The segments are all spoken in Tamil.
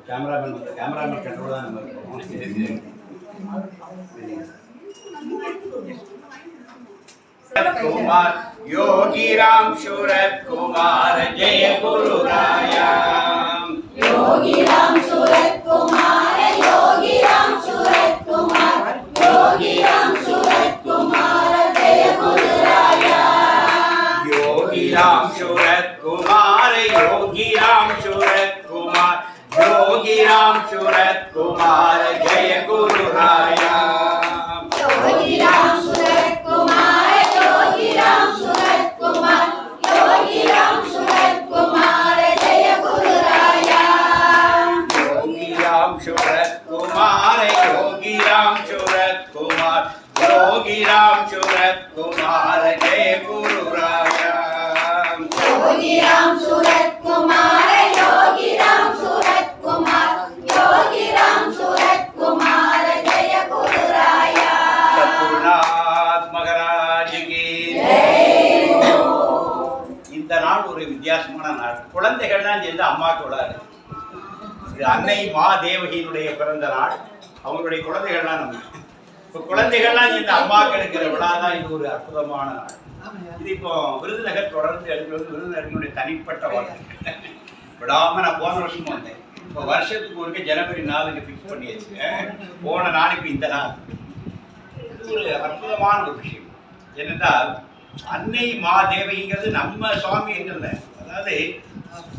கேமராமேன் கண்ட்ரோல் தான் நம்ம இருக்கோம். कुमार योगी राम सूरत कुमार जय गुरु राया योगी राम सूरत कुमार योगी राम सूरत कुमार योगी राम सूरत कुमार जय गुरु राया योगी राम सूरत कुमार योगी राम सूरत कुमार योगी राम सूरत कुमार जय गुरु राया योगी राम सूरत कुमार योगी राम सूरत कुमार योगी राम सूरत कुमार जय गुरु राया योगी राम सूरत कुमार योगी राम सूरत कुमार योगी राम सूरत कुमार जय गुरु राया योगी राम सूरत कुमार योगी राम सूरत कुमार योगी राम सूरत कुमार जय गुरु राया सद्गुरुनाथ महाराज की இந்த நாள் ஒரு வித்தியாசமான நாள். குழந்தைகள்லாம் சேர்ந்து அம்மாவுக்கு விழாது. இது அன்னை மா தேவகியினுடைய பிறந்த நாள். அவங்களுடைய குழந்தைகள்லாம் நம்ம இப்போ குழந்தைகள்லாம் சேர்ந்து அம்மாவுக்கு எடுக்கிற விழா தான். இது ஒரு அற்புதமான நாள். இது இப்போ விருதுநகர் தொடர்ந்து எடுக்கிறது விருதுநகரினுடைய தனிப்பட்ட வாழ்க்கை. விடாம நான் போன வருஷமும் வந்தேன். இப்போ வருஷத்துக்கு ஒருக்க ஜனவரி 4 ஃபிக்ஸ் பண்ணியாச்சு. போன நாள் இப்போ இந்த நாள். இது ஒரு அற்புதமான ஒரு விஷயம் என்னென்றால் அன்னை மாதேவிங்கிறது நம்ம சுவாமி எங்கல்ல. அதாவது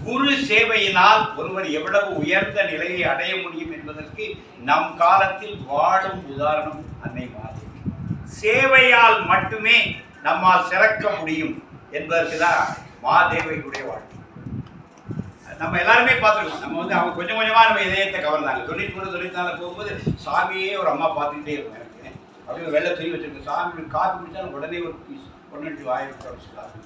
குரு சேவையினால் ஒருவர் எவ்வளவு உயர்ந்த நிலையை அடைய முடியும் என்பதற்கு நம் காலத்தில் வாழும் உதாரணம் அன்னை மாதேவி. சேவையால் மட்டுமே நம்மால் சிறக்க முடியும் என்பதற்கு தான் மாதேவியுடைய வாழ்க்கை. நம்ம எல்லாருமே பார்த்துருக்கோம். நம்ம வந்து அவங்க கொஞ்சம் கொஞ்சமாக நம்ம இதயத்தை கவர்ந்தாங்க. 93 போகும்போது சாமியே ஒரு அம்மா பார்த்துக்கிட்டே இருக்கும். எனக்கு அப்படியே வெள்ளை துணி வச்சிருக்கேன். சாமி காப்பி குடித்தாலும் உடனே ஒரு பீஸ் 1-2 வாயிட்டு காப்பி.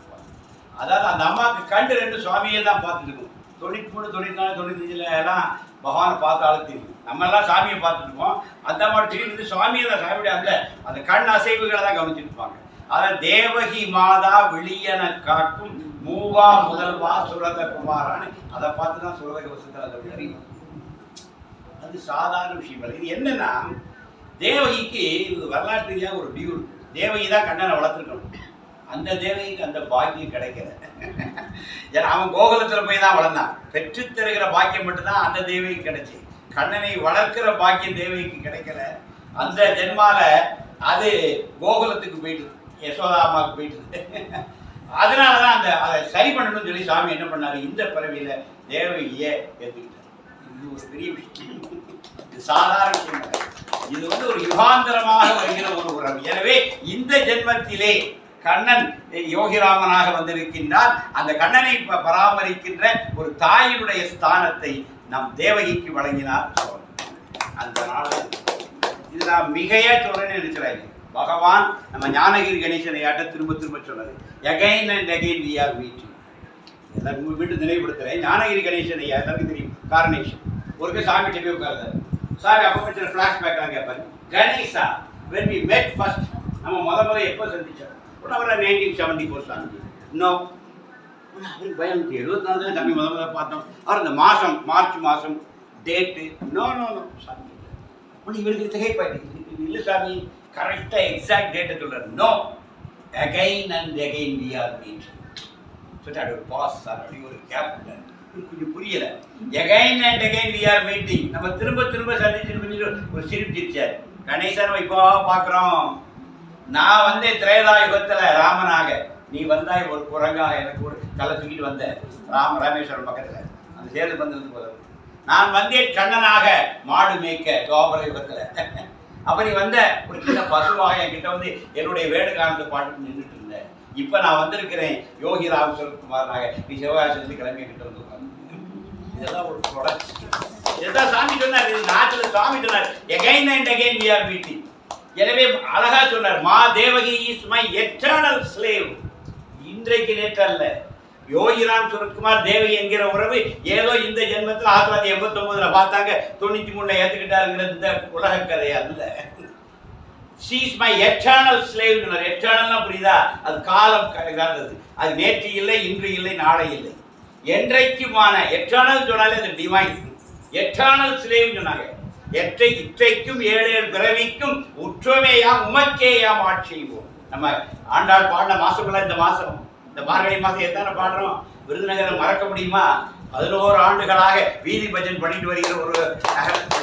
அதாவது அந்த அம்மாவுக்கு கண்டு 2 சுவாமியே தான் பார்த்துருக்கோம். 93, 94, 95 எல்லாம் பகவானை பார்த்தாலும் தெரியும். நம்ம எல்லாம் சாமியை பார்த்துருப்போம். அந்த அம்மா திடீர்னு சுவாமியை தான் சாமியுடைய அந்த கண் அசைவுகளை தான் கவனிச்சிருப்பாங்க. அதான் தேவகி மாதா விழியன காக்கும் மூவா முதல்வா சுரத குமாரான்னு அதை பார்த்து தான் சுரத கவசத்தில் அதை தெரியும். அது சாதாரண விஷயம் இல்லை. இது என்னன்னா தேவகிக்கு இது வரலாற்று ரீதியாக ஒரு டியூ. தேவகி தான் கண்ணனை வளர்த்துருக்கணும். அந்த தேவகிக்கு அந்த பாக்கியம் கிடைக்கல. ஏன்னா அவன் கோகுலத்தில் போய் தான் வளர்ந்தான். பெற்று தருகிற பாக்கியம் மட்டும்தான் அந்த தேவகிக்கு கிடைச்சி. கண்ணனை வளர்க்கிற பாக்கியம் தேவகிக்கு கிடைக்கல. அந்த ஜென்மால அது கோகுலத்துக்கு போயிட்டு யசோதா அம்மாவுக்கு போயிட்டு. அதனாலதான் அதை சரி பண்ணணும்னு சொல்லி சாமி என்ன பண்ணாரு, இந்த பிறவியில தேவகியை ஏற்றுக்கிட்டார். இது ஒரு பெரிய விஷயம். இது சாதாரண விஷயம். இது வந்து ஒரு யுகாந்தரமாக வருகிற ஒரு உறவு. எனவே இந்த ஜென்மத்திலே கண்ணன் யோகிராமனாக வந்திருக்கின்றார். அந்த கண்ணனை பராமரிக்கின்ற ஒரு தாயினுடைய ஸ்தானத்தை நம் தேவகிக்கு வழங்கினார். அந்த நாள் இது நான் மிகையா சொல்றேன்னு நினைக்கிறாங்க. பகவான் நம்ம ஞானகிரி கணேசனையாட்ட திரும்ப திரும்ப சொன்னது again and again we are meeting. எல்லாருக்கும் வீட்டு நினைவுபடுத்துறேன். ஞானகிரி கணேசன் ஐயா எல்லாருக்கும் தெரியும். காரணேஷன் ஒருக்க சாமி போய் உட்கார்ந்தார். சாமி அப்போ கொஞ்சம் ஃபிளாஷ்பேக்லாம் கேட்பாரு. Ganesha when we met first நம்ம முத எப்போ சந்திச்சோம்? அவர் 1974 சாமி. இன்னும் அவருக்கு பயம் 74 தான் சாமி முத பார்த்தோம். அவர் இந்த மாதம் மார்ச் மாதம் டேட்டு நோ நோ நோ சாமி ஒன்று இவருக்கு திகைப்பாயிட்டு. இல்லை சாமி கரெக்டாக எக்ஸாக்ட் டேட்டை சொல்கிறார். No again and again we are meet சொல்லிட்டு அப்படி ஒரு பாஸ் சார் அப்படி ஒரு கேப் கொஞ்சம் புரியலை. Again and again we are meeting. நம்ம திரும்ப திரும்ப சந்திச்சு ஒரு சிரிப்பு சிரிச்சார். கணேசன் நம்ம இப்போ பார்க்குறோம். நான் வந்து திரேதா யுகத்தில் ராமனாக, நீ வந்தாய் ஒரு குரங்காக, எனக்கு ஒரு கலை தூக்கிட்டு வந்த ராமேஸ்வரம் பக்கத்தில் அந்த சேது பந்து போல. நான் வந்தேன் கண்ணனாக மாடு மேய்க்க துவாபர யுகத்தில். அப்போ நீ வந்த ஒரு சின்ன பசுவாக என்கிட்ட வந்து என்னுடைய வேணுகானத்தை பாட்டு நின்றுட்டு இருந்தேன். இப்போ நான் வந்திருக்கிறேன் யோகி ராம் சுரத்குமாரனாக. நீ சிவகாசிலிருந்து கிளம்பி கிட்ட வந்து உட்காந்து. இதெல்லாம் ஒரு தொடர்ச்சி. இதுதான் சாமி சொன்னார். இது நாட்டில் சாமி சொன்னார் again and again we are meeting. எனவே அழகா சொன்னார், Ma Devaki is my eternal slave. இன்றைக்கு நேற்று அல்ல. யோகிராம் சுரத்குமார் தேவகி என்கிற உறவு ஏதோ இந்த ஜென்மத்தில் 1989 பார்த்தாங்க, 93 ஏற்றுக்கிட்டாருங்கிற இந்த உலக கதை அல்ல. she is my eternal slave. எட்டர்னல்னா புரியுதா? அது காலம் கடந்தது. அது நேற்று இல்லை, இன்று இல்லை, நாளை இல்லை. என்றைக்குமான எட்டர்னல் சொன்னாலே அது டிவைன், எட்டர்னல் ஸ்லேவ் சொன்னாங்க. இற்றைக்கும் ஏழு பிறவிக்கும் உற்றமேயாம் உமக்கேயாம் ஆட்சி செய்வோம். நம்ம ஆண்டாள் பாடின மாசம்ல இந்த மாசம், இந்த மார்கழி மாசம் எத்தனை பாடுறோம். விருதுநகரை மறக்க முடியுமா? 11 ஆண்டுகளாக வீதி பஜன் பண்ணிட்டு வருகிற ஒரு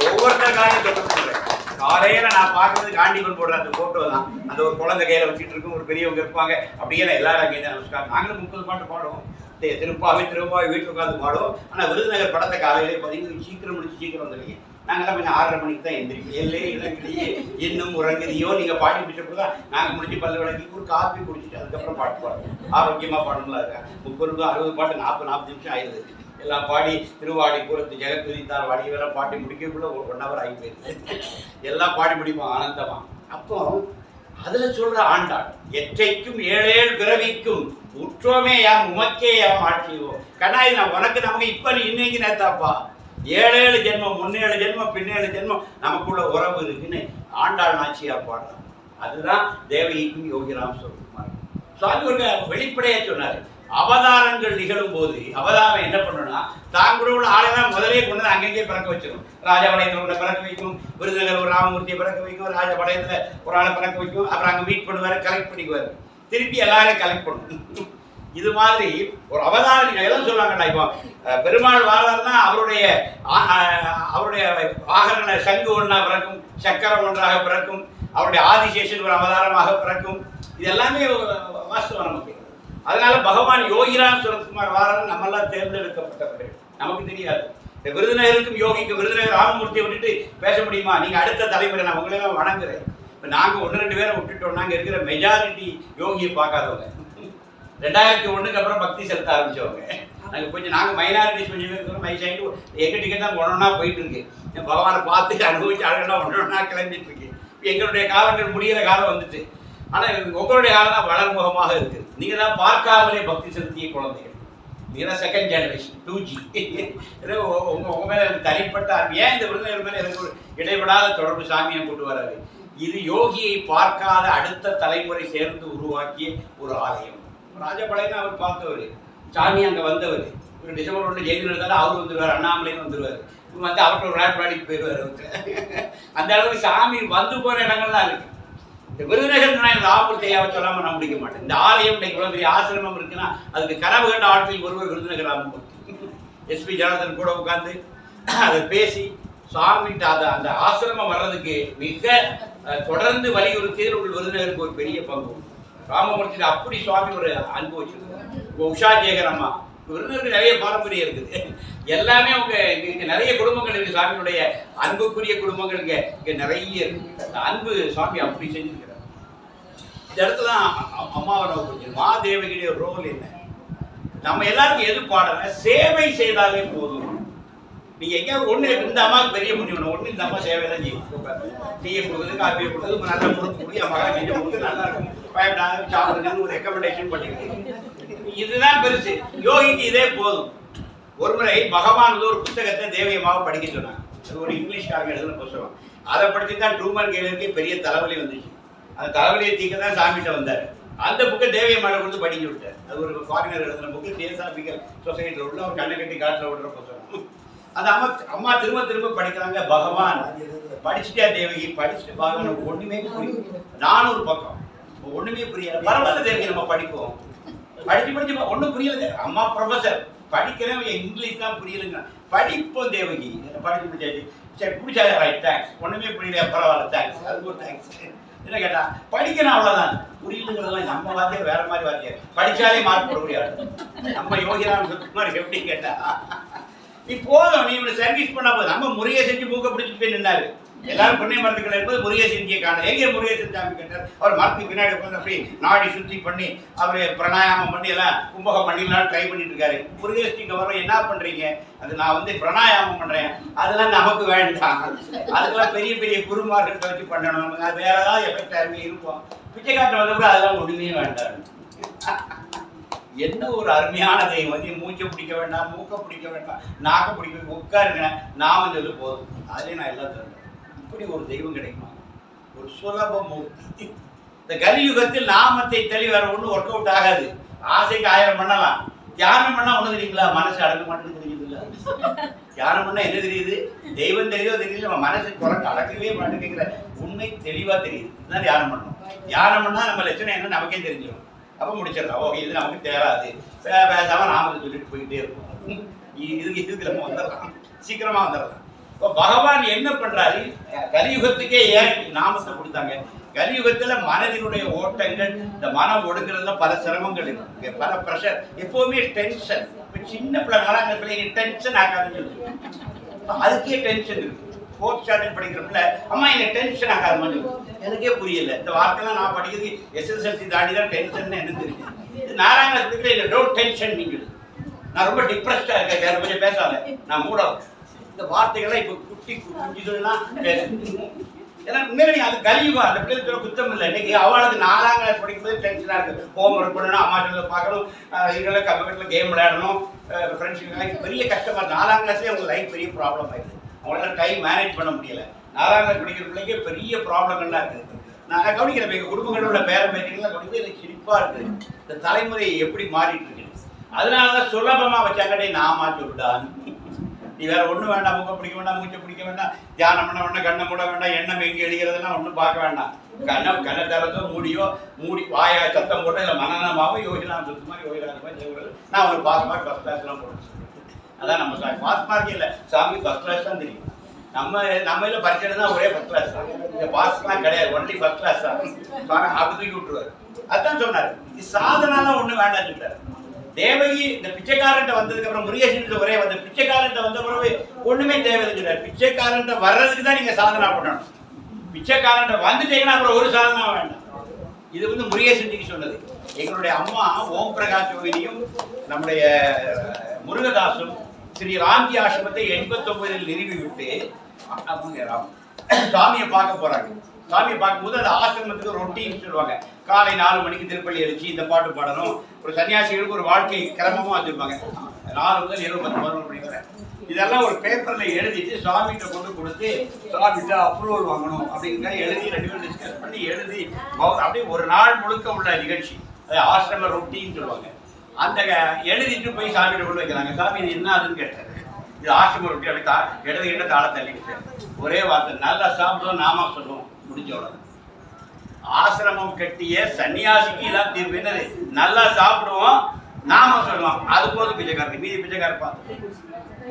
ஒவ்வொருத்தருக்காக சொல்றேன். காலையில நான் பார்க்கறது காண்டிபன் போடுற அந்த போட்டோ தான். அந்த ஒரு குழந்தை கையில வச்சுட்டு இருக்கும், ஒரு பெரியவங்க இருப்பாங்க. அப்படியே எல்லாரும் அங்கே தான் நமஸ்காரம். நாங்களும் 30 பாட்டு பாடுவோம். திருப்பாவை வீட்டில் உட்காந்து பாடுவோம். ஆனால் விருதுநகர் படத்தை காலையிலே பார்த்தீங்கன்னா சீக்கிரம் முடிச்சு சீக்கிரம் வந்துடுங்க. நாங்கள்லாம் கொஞ்சம் 6:30 மணிக்கு தான் எந்திரிப்போம். எல்லே இளங்கிலேயே இன்னும் உறங்குறியோ நீங்கள் பாடி முடிச்சப்போ தான் நாங்கள் முடிஞ்சு பல்லு விளக்கி ஒரு காப்பி குடிச்சிட்டு அதுக்கப்புறம் பாட்டு பாடுவோம். ஆரோக்கியமாக பாடணும்லாம் இருக்கேன். 30 60 பாட்டு 40 நிமிஷம் ஆயிடுது. எல்லாம் பாடி திருவாடி கூறத்து ஜெகத்துதித்தார் வாடியெல்லாம் பாட்டி முடிக்கக்குள்ள ஒரு 1 hour ஆகி போயிடுது. எல்லாம் பாடி முடிப்போம் ஆனந்தமா. அப்போ அதுல சொல்ற ஆண்டாள் எற்றைக்கும் ஏழேழு பிறவிக்கும் உற்றோமே யாம் உமக்கே யாம் ஆட்சிவோம். கண்ணாய் நான் உனக்கு நமக்கு இப்ப இன்னைக்கு நேத்தாப்பா 7 ஜென்மம், 17 ஜென்மம், 17 ஜென்மம் நமக்குள்ள உறவு இருக்குன்னு ஆண்டாள் நாச்சியார் பாடுறான். அதுதான் தேவகிக்கும் யோகிராம் சொல்லுமார் சுவாமி ஒரு வெளிப்படையா சொன்னாரு. அவதாரங்கள் நிகழும் போது அவதாரம் என்ன பண்ணணும்னா தான் கூட உள்ள ஆளைதான் முதலே கொண்டு வந்து அங்கங்கே பிறக்க வச்சிடும். ராஜபாளையத்தில் உள்ள பிறக்க வைக்கும், விருதுநகர் ஒரு ராமமூர்த்தியை பிறக்க வைக்கும், ராஜபாளையத்தில் ஒரு ஆளை பிறக்க வைக்கும். அப்புறம் அங்கே மீட் பண்ணுவார், கலெக்ட் பண்ணிக்குவார், திருப்பி எல்லாரையும் கலெக்ட் பண்ணணும். இது மாதிரி ஒரு அவதாரம் எல்லாம் சொல்லுவாங்கடா. இப்போ பெருமாள் வாழார்னா அவருடைய வாகன சங்கு ஒன்றா பிறக்கும், சக்கரம் ஒன்றாக பிறக்கும், அவருடைய ஆதிசேஷன் ஒரு அவதாரமாக பிறக்கும். இது எல்லாமே வாஸ்தவம் நமக்கு. அதனால பகவான் யோகிராம் சுரத்குமார் வாரன் நம்மெல்லாம் தேர்ந்தெடுக்கப்பட்டவர்கள். நமக்கு தெரியாது. இந்த விருதுநகருக்கும் யோகிக்கும் விருதுநகர் ராமமூர்த்தியை விட்டுட்டு பேச முடியுமா? நீங்க அடுத்த தலைமுறை நான் உங்களெல்லாம் வணங்குறேன். இப்போ நாங்க 1-2 பேரை விட்டுட்டோம். நாங்க இருக்கிற மெஜாரிட்டி யோகியை பார்க்காதவங்க. 2001 அப்புறம் பக்தி செலுத்த ஆரம்பிச்சவங்க. நாங்க மைனாரிட்டிஸ் கொஞ்சம் பேர் இருக்கிறோம். மைசாயிட்டு எங்க டிக்கெட் தான் ஒன்றா போயிட்டு இருக்கு. பகவானை பார்த்து அனுபவிச்சு அழகெல்லாம் ஒன்றா கிளம்பிட்டு இருக்கு. எங்களுடைய காலங்கள் முடிகிற காலம் வந்துட்டு. ஆனால் உங்களுடைய காலம் தான் வளர்முகமாக இருக்குது. நீங்க தான் பார்க்காமலே பக்தி செலுத்திய குழந்தைகள். நீங்க செகண்ட் ஜெனரேஷன் 2G. உங்க மேல எனக்கு தனிப்பட்ட ஏன் இந்த விருதுநகர் மேல எனக்கு ஒரு இடைவிடாத தொடர்பு சாமியை கொண்டு வராது. இது யோகியை பார்க்காத அடுத்த தலைமுறை சேர்ந்து உருவாக்கிய ஒரு ஆலயம். ராஜபாளையம் அவர் பார்த்தவர், சாமி அங்கே வந்தவர். ஒரு டிசம்பர் 1 ஜெயலலிதா இருந்தாலும் அவர் வந்துடுவார், அண்ணாமலைன்னு வந்துடுவார். இவங்க வந்து அவர்கிட்ட ஒரு விளையாட்டு போயிடுவார். அந்த அளவுக்கு சாமி வந்து போற இடங்கள்லாம் இருக்கு. இந்த விருதுநகர் நான் ராமூர்த்தியாவை சொல்லாம நான் முடிக்க மாட்டேன். இந்த ஆலயம் இவ்வளவு பெரிய ஆசிரமம் இருக்குன்னா அதுக்கு கனவு கண்ட ஆட்களில் ஒருவர் விருதுநகர் ராமமூர்த்தி. SP ஜனார்தன் கூட உட்கார்ந்து அதை பேசி சுவாமிகிட்ட அந்த ஆசிரமம் வர்றதுக்கு மிக தொடர்ந்து வலியுறுத்தி விருதுநகருக்கு ஒரு பெரிய பங்கு. ராமமூர்த்தி அப்படி சுவாமி ஒரு அன்பு வச்சிருக்காங்க. உஷா ஜேகர் அம்மா விருதுநகருக்கு நிறைய பாரம்பரியம் இருக்குது. எல்லாமே அவங்க இங்க நிறைய குடும்பங்கள் இருக்கு. சாமியுடைய அன்புக்குரிய குடும்பங்கள் இங்க நிறைய இருக்கு. அன்பு சுவாமி அப்படி செஞ்சிருக்கிறார். இந்த இடத்துல அம்மாவை நோக்கி மாதேவகியுடைய ரோல் என்ன? நம்ம எல்லாருக்கும் எது பாடல சேவை செய்தாலே போதும். நீங்க எங்கேயாவது ஒண்ணு இந்த அம்மாவுக்கு பெரிய முடிவு ஒண்ணு இந்த அம்மா சேவை தான் செய்யும். டீயை கொடுக்குறது, காப்பியை கொடுக்குறது, நல்ல பொறுப்பு கூடிய அம்மா செஞ்சு கொடுத்து நல்லா இருக்கும், பயப்படாத சாப்பிடுங்கன்னு ஒரு ரெக்கமெண்டேஷன் பண்ணிருக்கு. இதுதான் பெருசு. யோகிக்கு இதே போதும். ஒரு முறை பகவான் ஒரு புத்தகத்தை தேவியமாக படிக்க சொன்னாங்க. அது ஒரு இங்கிலீஷ்காரங்க எழுதுன புத்தகம். அதை படிச்சு தான் ட்ரூமன் கேலருக்கு பெரிய தலைவலி வந்துச்சு. அந்த தலைவலியை தீக்க தான் சாமிகிட்ட வந்தார். அந்த புக்கை தேவியமாக கொடுத்து படிக்க விட்டார். அது ஒரு ஃபாரினர் எழுதுன புக்கு. தியோசாபிக்கல் சொசைட்டியில் உள்ள ஒரு கண்ணை கட்டி காட்டில் விடுற புத்தகம். அந்த அம்மா திரும்ப திரும்ப படிக்கிறாங்க. பகவான் படிச்சுட்டா தேவகி படிச்சுட்டு பகவான் ஒண்ணுமே புரியும். 400 பக்கம் ஒண்ணுமே புரியாது. பரவாயில்ல தேவகி நம்ம படிப்போம். படிச்சு ஒன்றும் புரியல. அம்மா ப்ரொஃபசர் படிக்கிறேன், இங்கிலீஷ் தான் புரியலுங்க. படிப்போம் தேவகி. படிச்சு முடிச்சாச்சு. சரி பிடிச்சா ரைட் தேங்க்ஸ். ஒண்ணுமே புரியல, பரவாயில்ல தேங்க்ஸ். அதுக்கு ஒரு தேங்க்ஸ். என்ன கேட்டா படிக்கணும் அவ்வளவுதான். புரியுதுங்கிறதெல்லாம் நம்ம வாத்தியார் வேற மாதிரி வாத்தியார். படிச்சாலே மார்க் போட முடியாது. நம்ம யோகிராம் சுரத்குமார் எப்படி கேட்டா நீ போதும், நீ இவனை சர்வீஸ் பண்ணா போதும். நம்ம முறையை செஞ்சு மூக்க பிடிச்சிட்டு போய் நின்னாரு. எல்லாரும் புண்ணிய மரத்துக்கள் இருக்கும்போது முருகேசன்ஜியை காண எங்கே முருகேசன் சாமி கேட்டார். அவர் மரத்துக்கு பின்னாடி உட்காந்து அப்படி நாடி சுத்தி பண்ணி அவரு பிராணாயாமம் பண்ணி எல்லாம் கும்பகம் பண்ணிடலாம் ட்ரை பண்ணிட்டு இருக்காரு. முருகேசன்ஜிக்கு வரும், என்ன பண்றீங்க? அது நான் வந்து பிராணாயாமம் பண்றேன், அதெல்லாம் நமக்கு வேண்டாம், அதுக்கெல்லாம் பெரிய பெரிய குருமார்கிட்ட வச்சு பண்ணணும், அது வேற ஏதாவது எஃபெக்ட் ஆகி இருப்போம். பிச்சைக்காட்டு வந்த கூட அதெல்லாம் ஒண்ணுமே வேண்டாம். என்ன ஒரு அருமையான தெய்வம். வந்து மூச்சை பிடிக்க வேண்டாம், மூக்க பிடிக்க வேண்டாம், நாக்க பிடிக்க, உட்காருங்க, நாம சொல்லு போதும், அதுலேயே நான் எல்லாம் தருவேன். இப்படி ஒரு தெய்வம் கிடைக்குமா? ஒரு சுலப மூர்த்தி. இந்த கலியுகத்தில் நாமத்தை தள்ளி வேற ஒன்றும் ஒர்க் அவுட் ஆகாது. ஆசைக்கு 1000 பண்ணலாம், தியானம் பண்ணா ஒண்ணு தெரியுங்களா? மனசு அடங்க மாட்டேன்னு தெரியுதுல்ல. தியானம் பண்ணா என்ன தெரியுது? தெய்வம் தெரியுதோ தெரியல, நம்ம மனசு குறைக்க அடக்கவே மாட்டேங்கிற உண்மை தெளிவா தெரியுது. இதுதான் தியானம் பண்ணணும். தியானம் பண்ணா நம்ம லட்சணம் என்ன நமக்கே தெரிஞ்சிடும். அப்ப முடிச்சிடலாம். ஓகே, இது நமக்கு தேராது, பேசாம நாம சொல்லிட்டு போயிட்டே இருப்போம். இதுக்கு நம்ம வந்துடலாம், சீக்கிரமா வந்துடலாம். இப்போ பகவான் என்ன பண்றாரு? கலியுகத்துக்கே ஏன் நாமத்தை கொடுத்தாங்க? கலியுகத்துல மனதினுடைய ஓட்டங்கள், இந்த மனம் ஒடுங்கிறதுல பல சிரமங்கள் இருக்கு, பல ப்ரெஷர், எப்பவுமே டென்ஷன். இப்ப சின்ன பிள்ளைங்களா அந்த பிள்ளைங்க டென்ஷன் ஆகாதுன்னு சொல்லுவாங்க. அதுக்கே டென்ஷன் இருக்கு. 4th ஸ்டாண்டர்ட் படிக்கிற பிள்ளை, அம்மா எனக்கு டென்ஷன் ஆகாதுன்னு சொல்லுவாங்க. எனக்கே புரியல இந்த வார்த்தைலாம். நான் படிக்கிறது SSLC தாண்டி தான் டென்ஷன் என்ன தெரியும். இது 4ஆம் கிளாஸ் படிக்கிற டோன்ட் டென்ஷன் நீங்க. நான் ரொம்ப டிப்ரெஸ்டா இருக்கேன், வேற கொஞ்சம் பேசாத, நான் மூட. இந்த வார்த்தைகள்லாம் இப்ப குட்டி குஞ்சுகள்லாம் ஏன்னா உண்மையிலே அது கலியுகம். அந்த பிள்ளைங்க குத்தம் இல்லை. இன்னைக்கு அவளுக்கு 4ஆம் கிளாஸ் படிக்கும்போது டென்ஷனா இருக்கு. ஹோம் ஒர்க் பண்ணணும், அம்மா சொல்ல பார்க்கணும், இவங்களை கம்ப்யூட்டர்ல கேம் விளையாடணும், ஃப்ரெண்ட்ஸுக்கு பெரிய கஷ்டமா இருக்கு. 4ஆம் கிளாஸ்லேயே அவங்க லைஃப் பெரிய ப்ராப்ளம் ஆயிடுது. அவங்களால டைம் மேனேஜ் பண்ண முடியல. 4ஆம் கிளாஸ் படிக்கிற பிள்ளைங்க பெரிய ப்ராப்ளங்கள்லாம் இருக்குது. நான் கவனிக்கிறேன், எங்கள் குடும்பங்களோட பேர பேட்டிகள்லாம் கவனிக்க எனக்கு சிரிப்பா இருக்கு. இந்த தலைமுறை எப்படி மாறிட்டு இருக்கு. அதனாலதான் சுலபமா வச்சாங்கடே நாமா சொல்லுடான்னு. நீ வேற ஒன்றும் வேண்டாம், முகம் பிடிக்க வேண்டாம், மூச்சை பிடிக்க வேண்டாம், தியானம் பண்ண வேண்டாம், கண்ணை மூட வேண்டாம், எண்ணம் எங்கே எழுகிறதெல்லாம் ஒன்றும் பார்க்க வேண்டாம். கண்ணை திறந்தோ மூடி வாயா சத்தம் போட்டு இல்லை மனநமாவோ யோகினா சுத்து மாதிரி யோகினா மாதிரி நான் ஒரு பாஸ் மார்க் ஃபர்ஸ்ட் கிளாஸ்லாம் போடுறேன். அதான் நம்ம சாமி பாஸ் மார்க்கே இல்லை, சாமி ஃபர்ஸ்ட் கிளாஸ் தான் தெரியும். நம்ம பரிச்சை தான் ஒரே ஃபர்ஸ்ட் கிளாஸ் தான். இந்த பாஸ்லாம் கிடையாது, ஒன்லி ஃபர்ஸ்ட் கிளாஸ் தான். சுவாமி அப்படி தூக்கி விட்டுருவாரு. அதான் சொன்னார், இது சாதனாலாம் ஒன்றும் வேண்டாம் சொல்லிட்டாரு. தேவகி இந்த பிச்சைக்காரன்ட்ட வந்ததுக்கு அப்புறம் முருகேசன் ஒரே வந்து பிச்சைக்காரன்ட்ட வந்த பிறகு ஒண்ணுமே தேவையில்லை. பிச்சைக்காரன்ட்ட வர்றதுக்கு தான் நீங்க சாதனா பண்ணணும். பிச்சைக்காரன்ட்ட வந்துட்டீங்கன்னா அப்புறம் ஒரு சாதனா வேண்டாம். இது வந்து முருகேசன் சொன்னது. எங்களுடைய அம்மா ஓம் பிரகாஷ் யோகினியும் நம்முடைய முருகதாசும் ஸ்ரீ ராம்ஜி ஆசிரமத்தை 89 நிறுவி விட்டு சாமியை பார்க்க போறாங்க. சாமியை பார்க்கும்போது அந்த ஆசிரமத்துக்கு ரொட்டீன் சொல்லுவாங்க. காலை 4 மணிக்கு திருப்பள்ளி எழுச்சி இந்த பாட்டு பாடணும். ஒரு சன்னியாசிகளுக்கு ஒரு வாழ்க்கை கிரமமா வச்சிருப்பாங்க. 4 முதல் 7, 10, 11 மணி வரை இதெல்லாம் ஒரு பேப்பர்ல எழுதிட்டு சுவாமிகிட்ட கொண்டு கொடுத்து சுவாமிகிட்ட அப்ரூவல் வாங்கணும் அப்படிங்கிற எழுதி 2 பேரும் டிஸ்கஸ் பண்ணி எழுதி அப்படியே ஒரு நாள் முழுக்க உள்ள நிகழ்ச்சி. அது ஆசிரம ரொட்டீன்னு சொல்லுவாங்க. அந்த எழுதிட்டு போய் சாமிகிட்ட கொண்டு வைக்கிறாங்க. சாமி இது என்ன அதுன்னு கேட்டாரு. இது ஆசிரம ரொட்டி அப்படி இடது தாள தள்ளிக்கிட்டு ஒரே வார்த்தை, நல்லா சாப்பிடுவோம், நாம சொல்லுவோம், முடிஞ்சோட. ஆசிரமம் கட்டிய சன்னியாசிக்கு இதான் தீர்வு. என்னது? நல்லா சாப்பிடுவோம், நாம சொல்லுவோம், அது போது பிச்சைக்காரன், மீதி பிச்சைக்காரப்பா.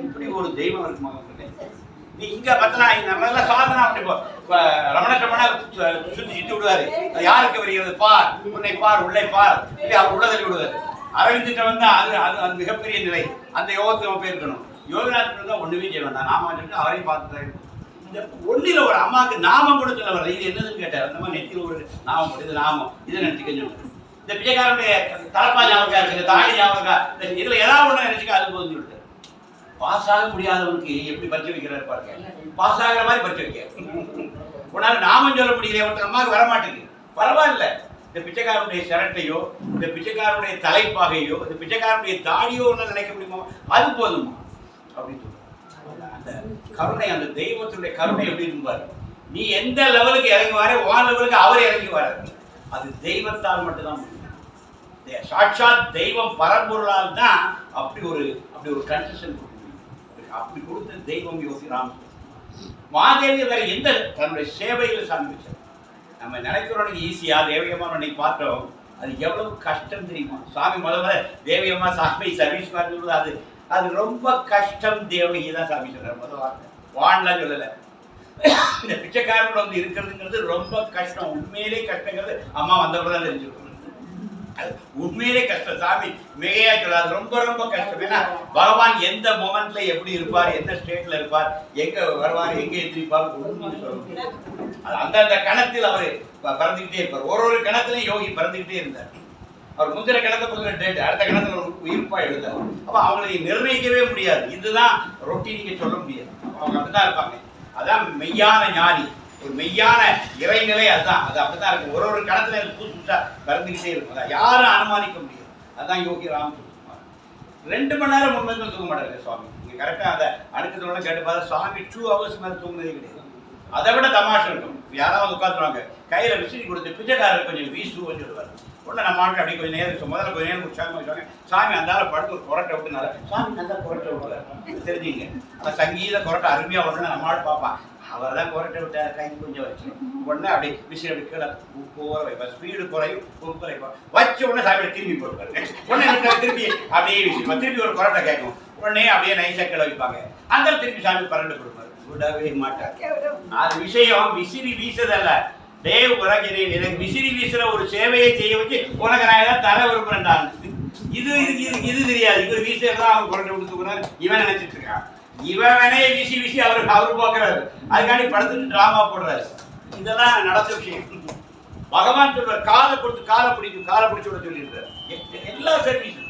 இப்படி ஒரு தெய்வம் இருக்குமா? நீ இங்க பார்த்தா நம்ம எல்லாம் சாதனா அப்படி ரமண சுத்தி விடுவாரு. யாருக்கு வருகிறது பார், உன்னை பார், உள்ளே பார், அவர் உள்ள தள்ளி விடுவாரு. அரவிந்திட்ட வந்து அது மிகப்பெரிய நிலை. அந்த யோகத்துக்கு நம்ம போயிருக்கணும். யோகநாத் தான் ஒண்ணுமே செய்ய வேண்டாம், நாம சொல்லிட்டு அவரையும் பார்த்துதான் இருக்கணும். இந்த ஒன்றில ஒரு அம்மாவுக்கு நாமம் கூட சொல்ல வரல. இது என்னதுன்னு கேட்டார். அந்த மாதிரி நெத்தியில் ஒரு நாமம், இது நாமம், இதை நினைச்சுக்க சொல்லுங்க. இந்த பிச்சைக்காரனுடைய தலப்பா ஞாபகம் இருக்கு, தாடி ஞாபகம், இதுல ஏதாவது ஒண்ணு நினைச்சுக்க அது போதும் சொல்லிட்டு. பாஸ் ஆக முடியாதவனுக்கு எப்படி பரிச்சை வைக்கிறாரு பாருங்க. பாஸ் ஆகிற மாதிரி பரிச்சை வைக்க உன்னால நாமம் சொல்ல முடியல, ஒருத்தர் அம்மாவுக்கு வரமாட்டேங்குது. பரவாயில்ல, இந்த பிச்சைக்காரனுடைய சரட்டையோ, இந்த பிச்சைக்காரனுடைய தலைப்பாகையோ, இந்த பிச்சைக்காரனுடைய தாடியோ ஒன்று நினைக்க முடியுமோ, அது போதுமா அப்படின்னு சொல்லுவாங்க. அந்த கருணை, அந்த தெய்வத்துடைய கருணை எப்படி இருப்பாரு. நீ எந்த லெவலுக்கு இறங்கி வர, உன் லெவலுக்கு அவர் இறங்கி வர, அது தெய்வத்தால் மட்டும்தான் முடியும். சாட்சாத் தெய்வம் பரம்பொருளால் தான் அப்படி ஒரு கன்செஷன் கொடுக்க முடியும். அப்படி கொடுத்த தெய்வம் யோகி ராம். மாதேவி வேற எந்த தன்னுடைய சேவையில் சாமி வச்சார். நம்ம நினைக்கிறோம் ஈஸியா தேவியம்மா அன்னைக்கு பார்த்தோம், அது எவ்வளவு கஷ்டம் தெரியுமா. சாமி முதல்ல தேவியம்மா சாமி சர்வீஸ் மாதிரி அது ரொம்ப கஷ்டம். தேவகி தான் சாமி சொல்றாரு முதல் வார்த்தை, வான்லாம் சொல்லல. இந்த பிச்சைக்காரனோட வந்து இருக்கிறதுங்கிறது ரொம்ப கஷ்டம். உண்மையிலே கஷ்டங்கிறது அம்மா வந்தவங்க தெரிஞ்சுக்கணும். அது உண்மையிலே கஷ்டம். சாமி மிகையா சொல்லாது, ரொம்ப ரொம்ப கஷ்டம். ஏன்னா பகவான் எந்த மொமெண்ட்ல எப்படி இருப்பார், எந்த ஸ்டேட்ல இருப்பார், எங்க வருவார், எங்க எதிர்ப்பார் ஒன்றும் சொல்ல முடியாது. அந்தந்த கணத்தில் அவர் பறந்துகிட்டே இருப்பார். ஒரு கணத்திலையும் யோகி பறந்துகிட்டே இருந்தார். அவர் முந்திர கணத்தை முதல்ல டேட், அடுத்த கணத்துல ஒரு உயிர்ப்பா எழுதார். அப்ப அவங்களை நிர்ணயிக்கவே முடியாது. இதுதான் ரொட்டி நீங்க சொல்ல முடியாது. அவங்க அப்படிதான் இருப்பாங்க. அதான் மெய்யான ஞானி, ஒரு மெய்யான இறைநிலை. அதுதான் அது அப்படிதான் இருக்கும். ஒரு கணத்துல புதுசு புதுசா பறந்துகிட்டே இருக்கும். அதான் யாரும் அனுமானிக்க முடியாது. அதுதான் யோகி ராம். 2 மணி நேரம் 3 மணி நேரம் தூங்க மாட்டாரு சுவாமி. நீங்க கரெக்டா அந்த அடுத்ததோட கேட்டு பார்த்தா சுவாமி 2 hours மேல தூங்குனதே கிடையாது. அதை விட தமாஷா இருக்கும். யாராவது உட்காந்துருவாங்க, கையில விசிறி கொடுத்து பிச்சைக்காரர் கொஞ்சம் வீசுவோன்னு சொல்லுவார். உடனே நம்ம ஆட்கள் அப்படி கொஞ்சம் நேரம் முதல்ல கொஞ்சம் நேரம் உற்சாகமாக சாமி அந்தால படுத்து ஒரு கொரட்டை விட்டுனால சாமி நல்லா கொரட்டை விட்டுறாரு தெரிஞ்சுங்க. அந்த சங்கீத கொரட்டை அருமையாக விடணும் நம்ம ஆள் பார்ப்பான். அவர் தான் கொரட்டை விட்டார், கை கொஞ்சம் வச்சு உடனே அப்படி விசில் அப்படி கீழே போகிற வைப்பார், ஸ்பீடு குறையும் குறைப்பா வச்ச உடனே சாமி திரும்பி போட்டுப்பாரு. உடனே திருப்பி அப்படியே விசில் திருப்பி ஒரு கொரட்டை கேட்கும், உடனே அப்படியே நைஸாக கீழே வைப்பாங்க. அந்த திருப்பி சாமி பரண்டு கொடுப்பாரு, விடவே மாட்டார். அது விஷயம் விசிறி வீசதல்ல, தேவ் உலகினே எனக்கு விசிறி வீசுற ஒரு சேவையை செய்ய வச்சு உனக்கு நான் ஏதாவது தர விரும்புறேன்டான். இது இது தெரியாது. இவர் வீசுறதான் அவர் கொரட்டை கொடுத்துக்கிறாரு, இவன் நினைச்சிட்டு இருக்கான். இவனே வீசி வீசி அவரு பார்க்கிறாரு, அதுக்காண்டி படத்துக்கு டிராமா போடுறாரு. இதெல்லாம் நடந்த விஷயம். பகவான் சொல்றாரு காலை கொடுத்து காலை பிடிச்சு விட சொல்லிடுறாரு. எல்லா சர்வீஸும்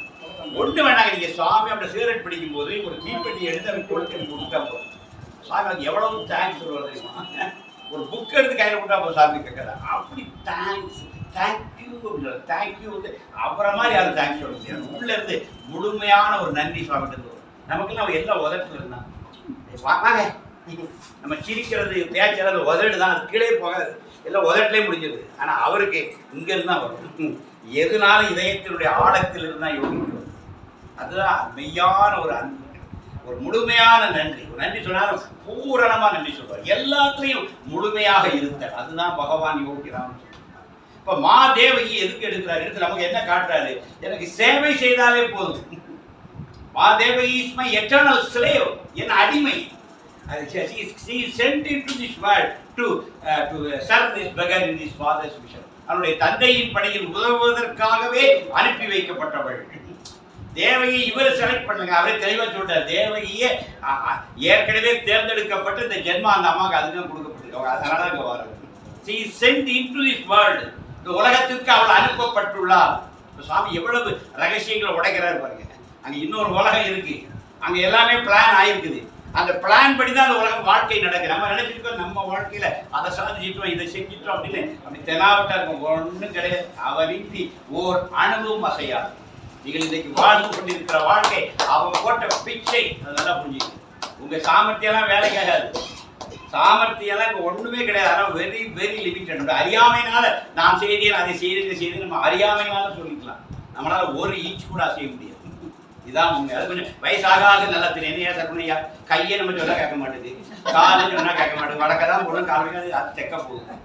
ஒண்ணு வேண்டாங்க. நீங்க சுவாமி அப்படி சிகரெட் பிடிக்கும் போது ஒரு தீப்பெட்டி எடுத்து அவன் கொடுத்து கொடுத்தா போதும். சாமி அது எவ்வளவு தேங்க்ஸ் சொல்லுவார் தெரியுமா? ஒரு புக் எடுத்து கையில் கொடுத்தா போதும் சாமி கேட்கறா. அப்படி தேங்க்ஸ் தேங்க்யூ அப்படின்றார். தேங்க்யூ வந்து அப்புறம் மாதிரி யாரும் தேங்க்ஸ் சொல்ல முடியாது. உள்ள இருந்து முழுமையான ஒரு நன்றி சுவாமிட்டு வரும். நமக்குலாம் அவன் எல்லாம் உதட்டில் இருந்தான். வாங்க நம்ம சிரிக்கிறது பேச்சுறது உதடு தான், அது கீழே போகாது, எல்லாம் உதட்டிலே முடிஞ்சது. ஆனால் அவருக்கு இங்கிருந்து தான் வரும். எதுனால இதயத்தினுடைய ஆழத்தில் இருந்தால் யோகிக்கிறது. அதுதான் மெய்யான ஒரு அன்பு, ஒரு முழுமையான நன்றி. ஒரு நன்றி சொன்னாலும் பூரணமாக நன்றி சொல்வார். எல்லாத்துலேயும் முழுமையாக இருத்தல், அதுதான் பகவான் யோகிக்கிறான். இப்போ மாதேவகி எதுக்கு எடுக்கிறார்? எடுத்து நமக்கு என்ன காட்டுறாரு? எனக்கு சேவை செய்தாலே போதும். மாதேவகி இஸ் மை எட்டர்னல் ஸ்லேவ், என் அடிமை. She is sent into this world to serve this beggar in his father's mission. அவருடைய தந்தையின் பணியில் உதவுவதற்காகவே அனுப்பி வைக்கப்பட்டவள் தேவகி. இவர் செலக்ட் பண்ணுங்க, அவரே தெளிவா சொல்றார். தேவகியே ஏற்கனவே தேர்ந்தெடுக்கப்பட்டு இந்த ஜென்மா அந்த அம்மாவுக்கு அதுதான் கொடுக்கப்பட்டிருக்காங்க. அதனால அங்க வரும். She is sent into this world. இந்த உலகத்திற்கு அவள் அனுப்பப்பட்டுள்ளார். சுவாமி எவ்வளவு ரகசியங்களை உடைக்கிறார் பாருங்க. அங்க இன்னொரு உலகம் இருக்கு, அங்க எல்லாமே பிளான் ஆயிருக்குது. அந்த பிளான் படி தான் அந்த உலகம் வாழ்க்கை நடக்குது. நம்ம நினைச்சிருக்கோம் நம்ம வாழ்க்கையில அதை சாதிச்சிட்டோம் இதை செஞ்சிட்டோம் அப்படின்னு. அப்படி தெனாவட்டா இருக்கும், ஒன்றும் கிடையாது. அவரின்றி ஓர் அணுவும் அசையாது. நீங்கள் இன்றைக்கு வாழ்ந்து கொண்டிருக்கிற வாழ்க்கை அவங்க போட்ட பிச்சை, அதெல்லாம் புரிஞ்சுக்கணும். உங்க சாமர்த்தியெல்லாம் வேலைக்காகாது. சாமர்த்தியெல்லாம் இங்க ஒண்ணுமே கிடையாது. ஆனால் வெரி வெரி லிமிட்டட். அறியாமையினால நான் செய்தேன் அதை செய்து நம்ம அறியாமையினால சொல்லிக்கலாம். நம்மளால ஒரு ஈச் கூட செய்ய முடியாது. இதான் உண்மை. அது கொஞ்சம் வயசாக நல்லா தெரியும். என்னையா சர்வனையா கையை நம்ம சொன்னா கேட்க மாட்டேது, காலை சொன்னா கேட்க மாட்டேது, வடக்கதான் போடும், காலைக்கு அது தெக்க போகும்.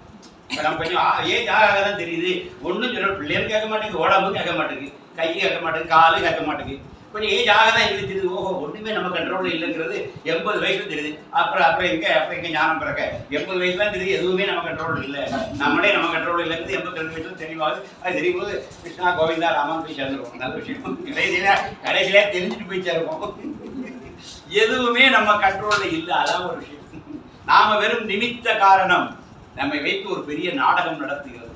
நம்ம கொஞ்சம் ஏஜ் ஆக தான் தெரியுது. ஒன்றும் சொல்ல பிள்ளைன்னு கேட்க மாட்டேங்குது, உடம்பும் கேட்க மாட்டேங்குது, கை கேட்க மாட்டேங்குது, காலு கேட்க மாட்டேங்குது. கொஞ்சம் ஏஜ் ஆக தான் எங்களுக்கு தெரியுது. ஓஹோ ஒன்றுமே நம்ம கண்ட்ரோலில் இல்லைங்கிறது 80 வயசுல தெரியுது. அப்புறம் எங்கே ஞானம் பிறக்க 80 வயசுலாம் தெரியுது எதுவுமே நம்ம கண்ட்ரோல் இல்லை, நம்மளே நம்ம கண்ட்ரோல் இல்லைங்கிறது 82 வயசுல தெளிவாகுது. அது தெரியும் போது கிருஷ்ணா கோவிந்தா ராமன் போய் சேர்ந்துருவோம். நல்ல விஷயம். கடைசியிலே தெரிஞ்சுட்டு போய் சேருவோம். எதுவுமே நம்ம கண்ட்ரோலில் இல்லை, அதான் ஒரு விஷயம். நாம வெறும் நிமித்த காரணம். நம்மை வைத்து ஒரு பெரிய நாடகம் நடத்துகிறது.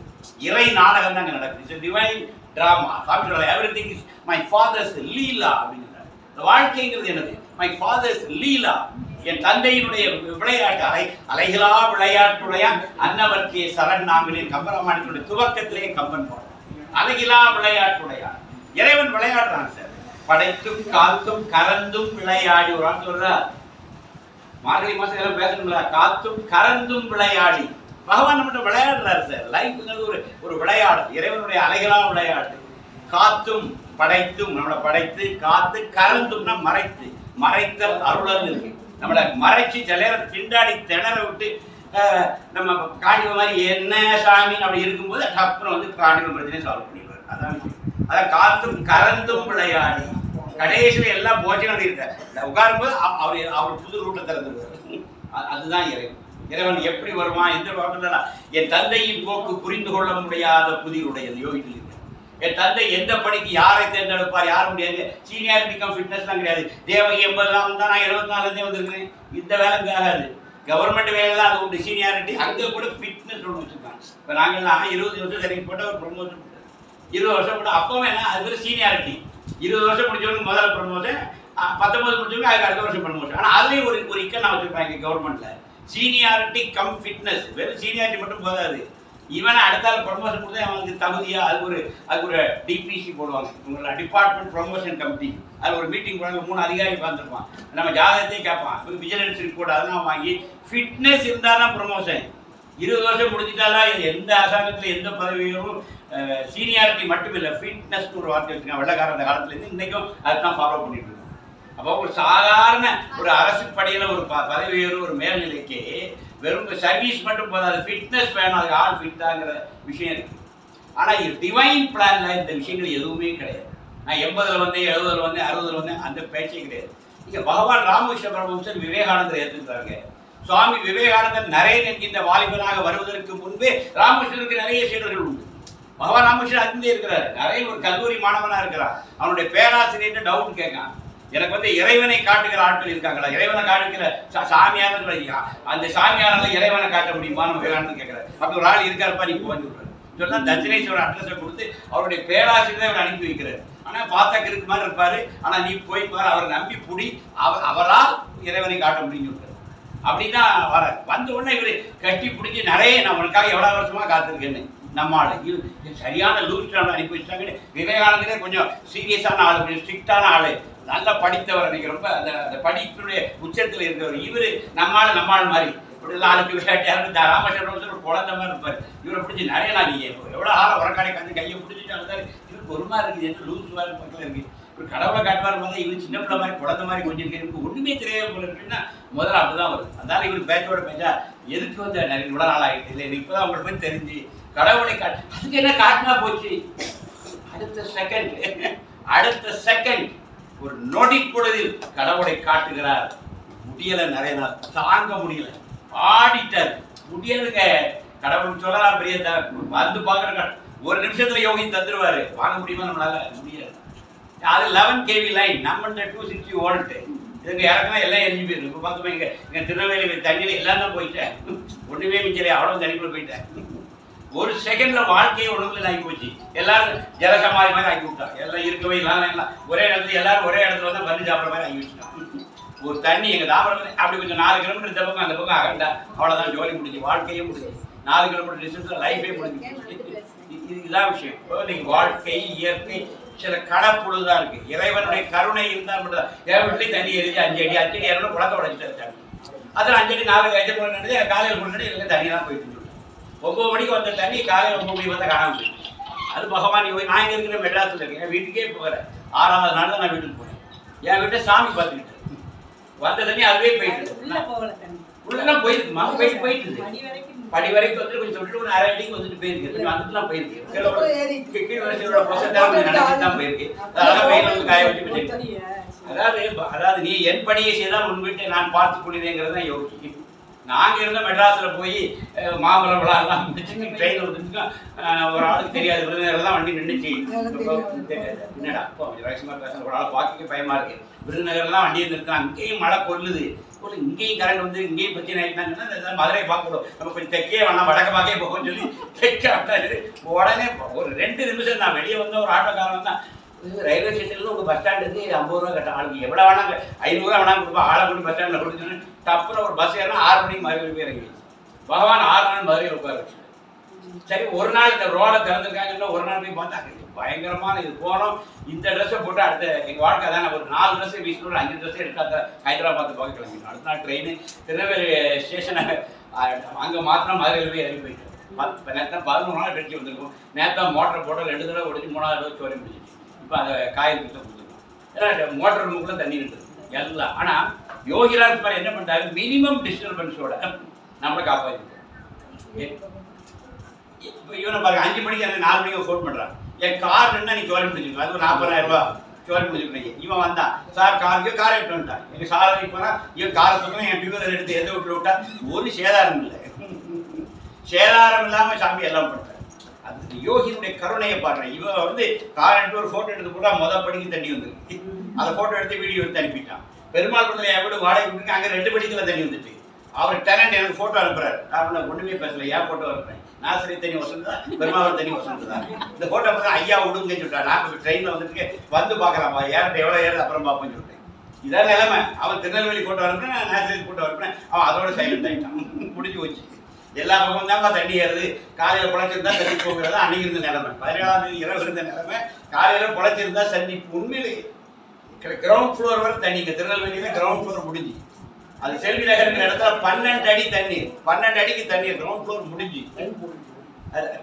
இறை நாடகம் தான் நடக்குது. Divine drama. Everything is my father's leela அப்படிங்கிறார். வாழ்க்கைங்கிறது என்னது? மை ஃபாதர்ஸ் லீலா, என் தந்தையினுடைய விளையாட்டு. அலைகளா விளையாட்டுடையான் அன்னவர்க்கே சரண் நாங்களின் கம்பராமாயணத்தினுடைய துவக்கத்திலேயே கம்பன் போறான். அலைகளா விளையாட்டுடையான். இறைவன் விளையாடுறான் சார். படைத்தும் காத்தும் கறந்தும் விளையாடி ஒரு ஆள் சொல்றார். மார்கழி மாசம் எல்லாம் பேசணும்ல, காத்தும் கறந்தும் விளையாடி. பகவான் நம்மகிட்ட விளையாடுறாரு சார். லைஃப்ங்கிறது ஒரு விளையாடு, இறைவனுடைய அலைகளா விளையாடு. காத்தும் படைத்தும், நம்மளை படைத்து காத்து, கறந்தும்னா மறைத்து, மறைத்தல் அருளல் இருக்கு. நம்மளை மறைச்சு சில நேரம் திண்டாடி திணற விட்டு நம்ம காணிவ மாதிரி என்ன சாமின்னு அப்படி இருக்கும்போது அப்புறம் வந்து காணிவ பிரச்சனையை சால்வ் பண்ணிடுவார். அதான் அதான் காத்தும் கறந்தும் விளையாடி. கடைசியில் எல்லாம் போச்சனம் இருக்க உட்காரும்போது அவர் புது ரூட்டை திறந்துடுவார். அதுதான் இறைவன். இறைவன் எப்படி வருவான் எந்த வாக்குல என் தந்தையின் போக்கு புரிந்து கொள்ள முடியாத புதிருடையது யோகிகள் இருக்கு. என் தந்தை எந்த பணிக்கு யாரை தேர்ந்தெடுப்பார் யாரும் முடியாது. சீனியாரிட்டிக்கும் ஃபிட்னஸ்லாம் கிடையாது. தேவகி 80 தான், நான் 74 வந்திருக்கிறேன். இந்த வேலைக்கு ஆகாது. கவர்மெண்ட் வேலை தான் அது உண்டு. சீனியாரிட்டி அங்கே கூட ஃபிட்னஸ் ஒன்று வச்சுருக்காங்க. இப்போ நாங்கள்லாம் 20 வருஷம் சரிங்க போட்டால் ஒரு ப்ரொமோஷன் 20 வருஷம் போட்டால் அப்போ என்ன அது பேர் சீனியாரிட்டி. 20 வருஷம் முடிச்சவங்க முதல்ல ப்ரொமோஷன், 19 முடிச்சவங்க அதுக்கு அடுத்த வருஷம் ப்ரொமோஷன். ஆனால் அதுலேயும் ஒரு இக்கை நான் வச்சுருப்பாங்க கவர்மெண்ட்டில். Seniority come fitness. வெறும் சீனியாரிட்டி மட்டும் போதாது. இவனை அடுத்தால ப்ரொமோஷன் கொடுத்தா அவனுக்கு தகுதியா அதுக்கு ஒரு டிபிசி போடுவாங்க. உங்களோட டிபார்ட்மெண்ட் ப்ரொமோஷன் கமிட்டி. அது ஒரு மீட்டிங் போடுவாங்க. 3 அதிகாரி பார்த்துருப்பான். நம்ம ஜாதகத்தையும் கேட்பான். விஜிலன்ஸ் ரிப்போர்ட் அதெல்லாம் வாங்கி ஃபிட்னஸ் இருந்தால் தான் ப்ரொமோஷன். 20 வருஷம் முடிஞ்சிட்டாலா எந்த அரசாங்கத்தில் எந்த பதவியும் சீனியாரிட்டி மட்டும் இல்லை, ஃபிட்னஸ்னு ஒரு வார்த்தை வச்சுருக்காங்க வெள்ளக்காரன் அந்த காலத்துலேருந்து இன்றைக்கும் அதுதான் ஃபாலோ பண்ணிட்டு இருக்கோம். அப்போ ஒரு சாதாரண ஒரு அரசு படையில் ஒரு பதவி உயர்வு ஒரு மேல்நிலைக்கு வெறும் சர்வீஸ் மட்டும் போதாது, ஃபிட்னஸ் வேணும், அதுக்கு ஆள் ஃபிட்டாங்கிற விஷயம் இருக்குது. ஆனால் இது டிவைன் பிளானில் இந்த விஷயங்கள் எதுவுமே கிடையாது. நான் 80ல் வந்தேன், 70ல் வந்தேன், 60ல் வந்தேன், அந்த பேச்சே கிடையாது. இங்கே பகவான் ராமகிருஷ்ண பரமஹம்சர் விவேகானந்தர் ஏற்றுக்கிறாங்க. சுவாமி விவேகானந்தர் நரேன் என்கின்ற வாலிபனாக வருவதற்கு முன்பே ராமகிருஷ்ணருக்கு நிறைய சீடர்கள் உண்டு. பகவான் ராமகிருஷ்ணன் அங்கே இருக்கிறார். நிறைய ஒரு கல்லூரி மாணவனாக இருக்கிறான். அவனுடைய பேராசிரியர் டவுட் கேட்கான், எனக்கு வந்து இறைவனை காட்டுகிற ஆட்கள் இருக்காங்களா, இறைவனை காட்டுகிற சாமியார் அந்த சாமியாரால் இறைவனை காட்ட முடியுமா விவேகானந்தர் கேட்கிறார். அப்படி ஒரு ஆள் இருக்காருப்பா, நீ போய் சொல்றாரு சொன்னா தட்சிணேஸ்வரர் அட்ரஸை கொடுத்து அவருடைய பேராசிரியரை அவர் அனுப்பி வைக்கிறார். ஆனால் பார்த்தா இருக்கு மாதிரி இருப்பாரு, ஆனால் நீ போய் பாரு, அவரை நம்பி புடி, அவரால் இறைவனை காட்ட முடியும்னு சொல்றாரு. அப்படிதான் வர வந்த உடனே இவரு கட்டி பிடிச்சி நிறைய நான் உனக்காக எவ்வளவு வருஷமா காத்திருக்கேன்னு நம்ம ஆளு சரியான லூஸ் அனுப்பி வச்சாங்கன்னு. விவேகானந்தரே கொஞ்சம் சீரியஸான ஆளு, கொஞ்சம் ஸ்ட்ரிக்டான ஆளு, நல்லா படித்தவர், அன்னைக்கு ரொம்ப அந்த படிப்புடைய உச்சத்தில் இருக்கிறவர். இவரு நம்மாள் மாதிரி இப்படிலாம் அனுப்பி விளையாட்டியாரு. ராமகிருஷ்ணன் ஒரு குழந்தை மாதிரி இருப்பார். இவரை பிடிச்சி நிறைய நான் நீங்க எவ்வளோ ஆளை உரக்காடை கந்து கையை பிடிச்சிட்டு அழுதாரு. இவருக்கு ஒரு மாதிரி இருக்குது, என்ன லூஸ் மாதிரி பக்கத்தில் இருக்கு. ஒரு கடவுளை காட்டுவார் பார்த்தா இவரு சின்ன பிள்ளை மாதிரி குழந்தை மாதிரி கொஞ்சம் இருக்கு. எனக்கு ஒன்றுமே தெரியாது போல இருக்குன்னா முதல்ல அப்படிதான் வருது. அதனால இவரு பேச்சோட பேச்சா எதுக்கு வந்து நிறைய இவ்வளோ நாள் ஆகிட்டு இல்லை, இப்போதான் அவங்களை போய் தெரிஞ்சு கடவுளை காட்டு. அதுக்கு என்ன காட்டினா போச்சு, அடுத்த செகண்ட் ஒரு நொடி பொழுதில் கடவுளை காட்டுகிறார். முடியல, நிறைய நாள் தாங்க முடியல, ஆடிட்டார். முடியலுங்க, கடவுள் சொல்லலாம் பெரிய வந்து பாக்குற ஒரு நிமிஷத்துல யோகி தந்துருவாரு. வாங்க முடியுமா நம்மளால? முடியாது. அது 11 kV லைன், நம்ம 260 வோல்ட். இதுக்கு இறக்குனா எல்லாம் எரிஞ்சு போயிருக்கு. இப்போ பார்த்தோம் இங்க திருநெல்வேலி தண்ணியில எல்லாம் தான் போயிட்டேன், ஒண்ணுமே மிஞ்சல, அவ்வளவு தண்ணிக்குள்ள போயிட்டேன். ஒரு செகண்ட்ல வாழ்க்கையை ஒண்ணுக்குள்ள ஆகி போச்சு. எல்லாரும் ஜலசமாதி மாதிரி ஆக்கி விட்டாங்க. எல்லாம் இருக்கவே எல்லாம் ஒரே இடத்துல எல்லாரும் ஒரே இடத்துல வந்து பண்ணி சாப்பிட்ற மாதிரி ஆகி வச்சுட்டாங்க. ஒரு தண்ணி எங்க தாமரை அப்படி கொஞ்சம் 4 கிலோமீட்டர் இந்த பக்கம் அந்த பக்கம் அகண்டா, அவ்வளவுதான் ஜோலி முடிஞ்சு, வாழ்க்கையே முடிஞ்சு. 4 கிலோமீட்டர் டிஸ்டன்ஸ்ல லைஃபே முடிஞ்சு. இதுதான் விஷயம். நீங்க வாழ்க்கை இயற்கை சில கடப்புழுதான் இருக்கு. இறைவனுடைய கருணை இருந்தால் மட்டும்தான். என் வீட்லயும் தண்ணி எரிஞ்சு 5 அடி 5 அடி இறந்து குளத்தை உடைச்சிட்டு அதில் 5 அடி 4 அடி போனது காலையில் முன்னாடி எனக்கு தண்ணி தான் போயிட்டு 9 மணிக்கு வந்த தண்ணி காலையில் 9 மணிக்கு வந்தால் காணாமல் போயிடுச்சு. அது பகவான் நான் இங்கே இருக்கிற மெட்ராஸில் இருக்கேன். என் வீட்டுக்கே போகிறேன். 6வது நாள் தான் நான் வீட்டுக்கு போனேன். என் வீட்டை சாமி பார்த்துக்கிட்டு வந்த தண்ணி அதுவே போயிட்டு உள்ளெல்லாம் போயிருக்குமா, போயிட்டு படி வரைக்கும் வந்து கொஞ்சம் சொல்லிட்டு ஒரு 1/2 அடிக்கு வந்துட்டு போயிருக்கு. வந்துட்டுலாம் போயிருக்கு. கீழ் வரிசையோட நினைச்சு தான் போயிருக்கு. அதனால வெயில் வந்து காய வச்சு போயிருக்கு. அதாவது நீ என் பணியை செய்தால் உன் வீட்டை நான் பார்த்துக் கொள்கிறேங்கிறது தான் யோகி. நாங்கள் இருந்த மெட்ராஸில் போய் மாம்பழம் விழாலாம் முடிச்சுட்டு ட்ரெயின் வந்துட்டு ஒரு ஆளுக்கு தெரியாது விருதுநகர்லாம் வண்டி நின்றுச்சு. என்னடா அப்போ ரகசியமாக பேசுகிற ஒரு ஆளை பார்க்க பயமா இருக்கு. விருதுநகர்லாம் வண்டியை நிறுத்தினா அங்கேயும் மழை கொல்லுது, இங்கேயும் கரண்ட் வந்து இங்கேயும் பிரச்சனை ஆகிட்டாங்கன்னா மதுரை பார்க்கணும், நம்ம கொஞ்சம் தெற்கே வேணாம் வடக்க பார்க்கே போகும்னு சொல்லி தெற்க விட்டாரு. உடனே ஒரு 2 நிமிஷம் நான் வெளியே வந்த ஒரு ஆட்டோக்காரன் தான் ரயில்வே ஸ்டேஷன்ல உங்க பஸ் ஸ்டாண்டுக்கு 50 ரூபா கட்ட ஆளுக்கு எவ்வளவு வேணாங்க 500 ரூபா வேணாங்க கொடுப்பா. ஆளை கொண்டு பஸ் ஸ்டாண்ட்ல கொடுத்துன்னு டப்புல ஒரு பஸ் ஏறினா 6 மணிக்கு மதுரை போய் இறங்கி பகவான் 6 நாள் மதுரையில் உட்கார. சரி ஒரு நாள் இந்த ரோடை திறந்துருக்காங்க, ஒரு நாள் போய் பார்த்தாங்க பயங்கரமான இது போனோம். இந்த ட்ரெஸ்ஸை போட்டு அடுத்த எங்கள் வாழ்க்கை தான் ஒரு 4 ட்ரெஸ்ஸை வீசினோம், 5 ட்ரெஸ்ஸை எடுத்தாங்க. ஹைதராபாத் பார்க்க கிளம்பினோம். அடுத்த நாள் ட்ரெயின் திருநெல்வேலி ஸ்டேஷனை அங்கே மாத்திரம் மதுரையில் போய் இறங்கி போயிட்டோம். நேற்று 11 நாள் கட்சி வந்திருக்கும். நேற்று மோட்டரை போட்டு 2 தடவை ஒடிச்சு 3வது தடவை சோரி முடிச்சிச்சு. இப்போ அதை காயில் கிட்ட கொடுத்துருக்கோம். ஏன்னா மோட்டர் ரூமுக்குள்ள தண்ணி இருக்குது எல்லாம். ஆனால் யோகிராஜ் பாரு என்ன பண்ணுறாரு, மினிமம் டிஸ்டர்பன்ஸோட நம்மளை காப்பாற்றிருக்கோம். இப்போ இவனை பாருங்க 5 மணிக்கு அந்த 4 மணிக்கு ஃபோன் பண்ணுறான். என் கார் நின்னா நீ சோரி முடிச்சிருக்கோம், அது ஒரு 40,000 ரூபா சோரி முடிச்சிருக்கீங்க. இவன் வந்தான், சார் கார் எடுத்து வந்துட்டான். எங்கள் சார் போனால் இவன் காரை தூக்கம் என் டியூவலர் எடுத்து எந்த வீட்டில் விட்டா ஒரு சேதாரம் இல்லை. சேதாரம் இல்லாமல் சாமி எல்லாம் பண்ணுறான். அது யோகினுடைய கருணையை பாடுறேன். இவன் வந்து கார் எடுத்து ஒரு ஃபோட்டோ எடுத்து போட்டால் மொதல் படிக்கு தண்ணி வந்துருக்கு. அதை ஃபோட்டோ எடுத்து வீடியோ எடுத்து அனுப்பிட்டான். பெருமாள் படத்தில் என் வீடு வாடகை கொடுத்து அங்கே 2 படிக்கல தண்ணி வந்துட்டு அவர் டேலண்ட் எனக்கு ஃபோட்டோ அனுப்புறாரு. நான் ஒன்றுமே பேசல, ஏன் ஃபோட்டோ அனுப்புறேன், நான் சரி தண்ணி வசந்ததா பெருமாள் தண்ணி வசந்ததா இந்த ஃபோட்டோ பார்த்தா ஐயா விடுங்கன்னு சொல்லிட்டான். நான் இப்போ ட்ரெயினில் வந்துட்டு வந்து பார்க்கலாமா, ஏறிட்டு எவ்வளோ ஏறது அப்புறம் பார்ப்பேன்னு சொல்லிட்டேன். இதான் நிலைமை. அவன் திருநெல்வேலி ஃபோட்டோ அனுப்புறேன், நான் நேசரி ஃபோட்டோ அனுப்புறேன். அவன் அதோட சைலண்ட் ஆகிட்டான். முடிஞ்சு போச்சு. எல்லா பக்கம் தான்ப்பா தண்ணி ஏறுது. காலையில் பொழைச்சிருந்தா தண்ணி போகிறது அன்னைக்கு இருந்த நிலைமை. 17ஆம் தேதி இரவு இருந்த நிலைமை. காலையில் பொழைச்சிருந்தா தண்ணி உண்மையிலேயே கிரவுண்ட் ஃப்ளோர் வரை தண்ணி. இங்கே திருநெல்வேலியில் கிரவுண்ட் ஃப்ளோர் முடிஞ்சு. அது செல்வி நகர் இருக்கிற இடத்துல 12 அடி தண்ணீர், 12 அடிக்கு தண்ணீர் கிரவுண்ட் ஃப்ளோர் முடிஞ்சு.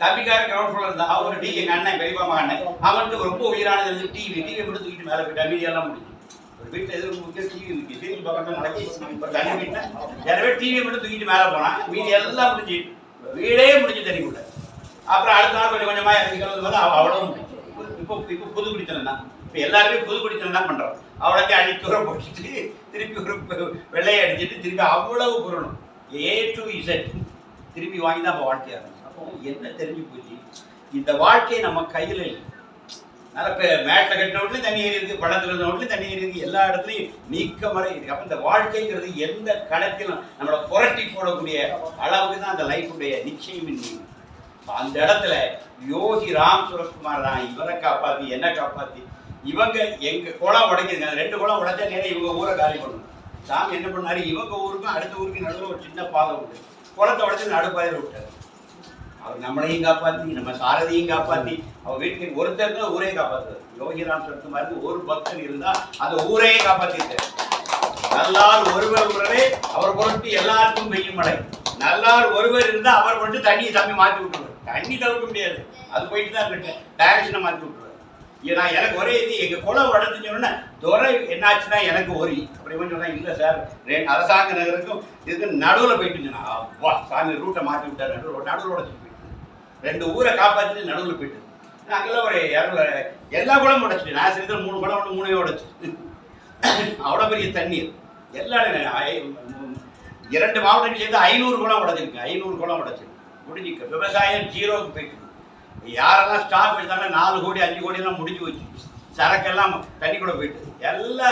தம்பிக்கார கிரவுண்ட் ஃப்ளோர் இருந்தா அவங்க டீ எங்க அண்ணன் பெரியப்பா மகன் அவனுக்கு ரொம்ப உயிரானது வந்து டிவி மட்டும் தூக்கிட்டு மேலே போயிட்டா மீடியெல்லாம் முடியும். ஒரு வீட்டில் எதுவும் முக்கிய டிவி இருக்கு, டிவி பார்க்கணும் நடக்கி இப்போ தண்ணி வீட்டில் யாரவே டிவியை மட்டும் தூக்கிட்டு மேலே போனான், மீதி எல்லாம் முடிஞ்சு வீடே முடிஞ்சு தண்ணி கூட. அப்புறம் அடுத்த நாள் கொஞ்சம் கொஞ்சமாக இறங்கிக்கிறது போது அவ்வளோ இப்போ புது குடித்தனம் தான். இப்போ எல்லாருமே புது குடித்தனம் தான் பண்ணுறோம். அவ்வளோக்கே அடி தூரம் போட்டுட்டு திருப்பி ஒரு வெள்ளையை அடிச்சுட்டு திருப்பி அவ்வளவு பொருளும் A to Z திருப்பி வாங்கி தான் இப்போ வாழ்க்கையாக இருக்கும். அப்போ என்ன தெரிஞ்சு போச்சு, இந்த வாழ்க்கையை நம்ம கையில் இல்லை. அதனால் இப்போ மேட்டில் கட்டின வீட்லையும் தண்ணி ஏறி இருக்குது, பழத்தில் இருந்த வீட்லையும் தண்ணி ஏறி இருக்குது, எல்லா இடத்துலையும் நீக்க மறை இருக்குது. அப்போ இந்த வாழ்க்கைங்கிறது எந்த கணக்கிலும் நம்மளை புரட்டி போடக்கூடிய அளவுக்கு தான் அந்த லைஃபுடைய நிச்சயமின்மை. அந்த இடத்துல யோகி ராம் சுரத்குமார் தான் இவரை காப்பாற்றி என்ன காப்பாற்றி இவங்க எங்கள் குளம் உடைக்குதுங்க. அந்த 2 குளம் உடைச்சா நேரம் இவங்க ஊரை காலி பண்ணணும். சாமி என்ன பண்ணாரு, இவங்க ஊருக்கும் அடுத்த ஊருக்கு நடுவில் ஒரு சின்ன பாதை உண்டு, குளத்தை உடைச்சு நடுப்பாதையில் விட்டார். அவர் நம்மளையும் காப்பாற்றி நம்ம சாரதியும் காப்பாற்றி அவர் வீட்டுக்கு ஒருத்தர் தான் ஊரையே காப்பாற்றுறாரு. யோகிராம் சுரத்குமாருக்கு ஒரு பக்தன் இருந்தால் அந்த ஊரையே காப்பாற்றிருக்காரு. நல்லார் ஒருவர் உடனே அவர் பொருட்டு எல்லாருக்கும் பெய்யும் மழை. நல்லார் ஒருவர் இருந்தால் அவர் பொருட்டு தண்ணியை சாமி மாற்றி விட்டுருவார். தண்ணி தவிர்க்க முடியாது, அது போயிட்டு தான் இருக்கேன், டைரக்ஷனை மாற்றி விட்டுருவார். ஏன்னா எனக்கு ஒரே இது, எங்கள் குளம் உடஞ்சுன்னா துறை என்னாச்சுன்னா எனக்கு ஒரி அப்படி சொன்னா இல்லை சார் அரசாங்க நகருக்கும் இதுக்கு நடுவில் போயிட்டு சொன்னா அப்பா சாமி ரூட்டை மாற்றி விட்டார். நடுவில் உடச்சு போயிட்டு 2 ஊரை காப்பாற்றிட்டு நடுவில் போயிட்டு அங்கெல்லாம் ஒரு 200 எல்லா குளமும் உடைச்சிட்டு நான் சேர்த்து 3 குளம் 3 உடைச்சு அவ்வளோ பெரிய தண்ணீர் எல்லா 2 மாவட்டங்கள் சேர்ந்து 500 குளம் உடைச்சிருக்கு. 500 குளம் உடைச்சிருக்கு முடிஞ்சிருக்கு. விவசாயம் ஜீரோவுக்கு போயிட்டு யாரெல்லாம் ஸ்டாக் எடுத்தாங்க 4 கோடி 5 கோடியெல்லாம் முடிஞ்சு வச்சு சரக்கெல்லாம் தண்ணி கூட போயிட்டு எல்லா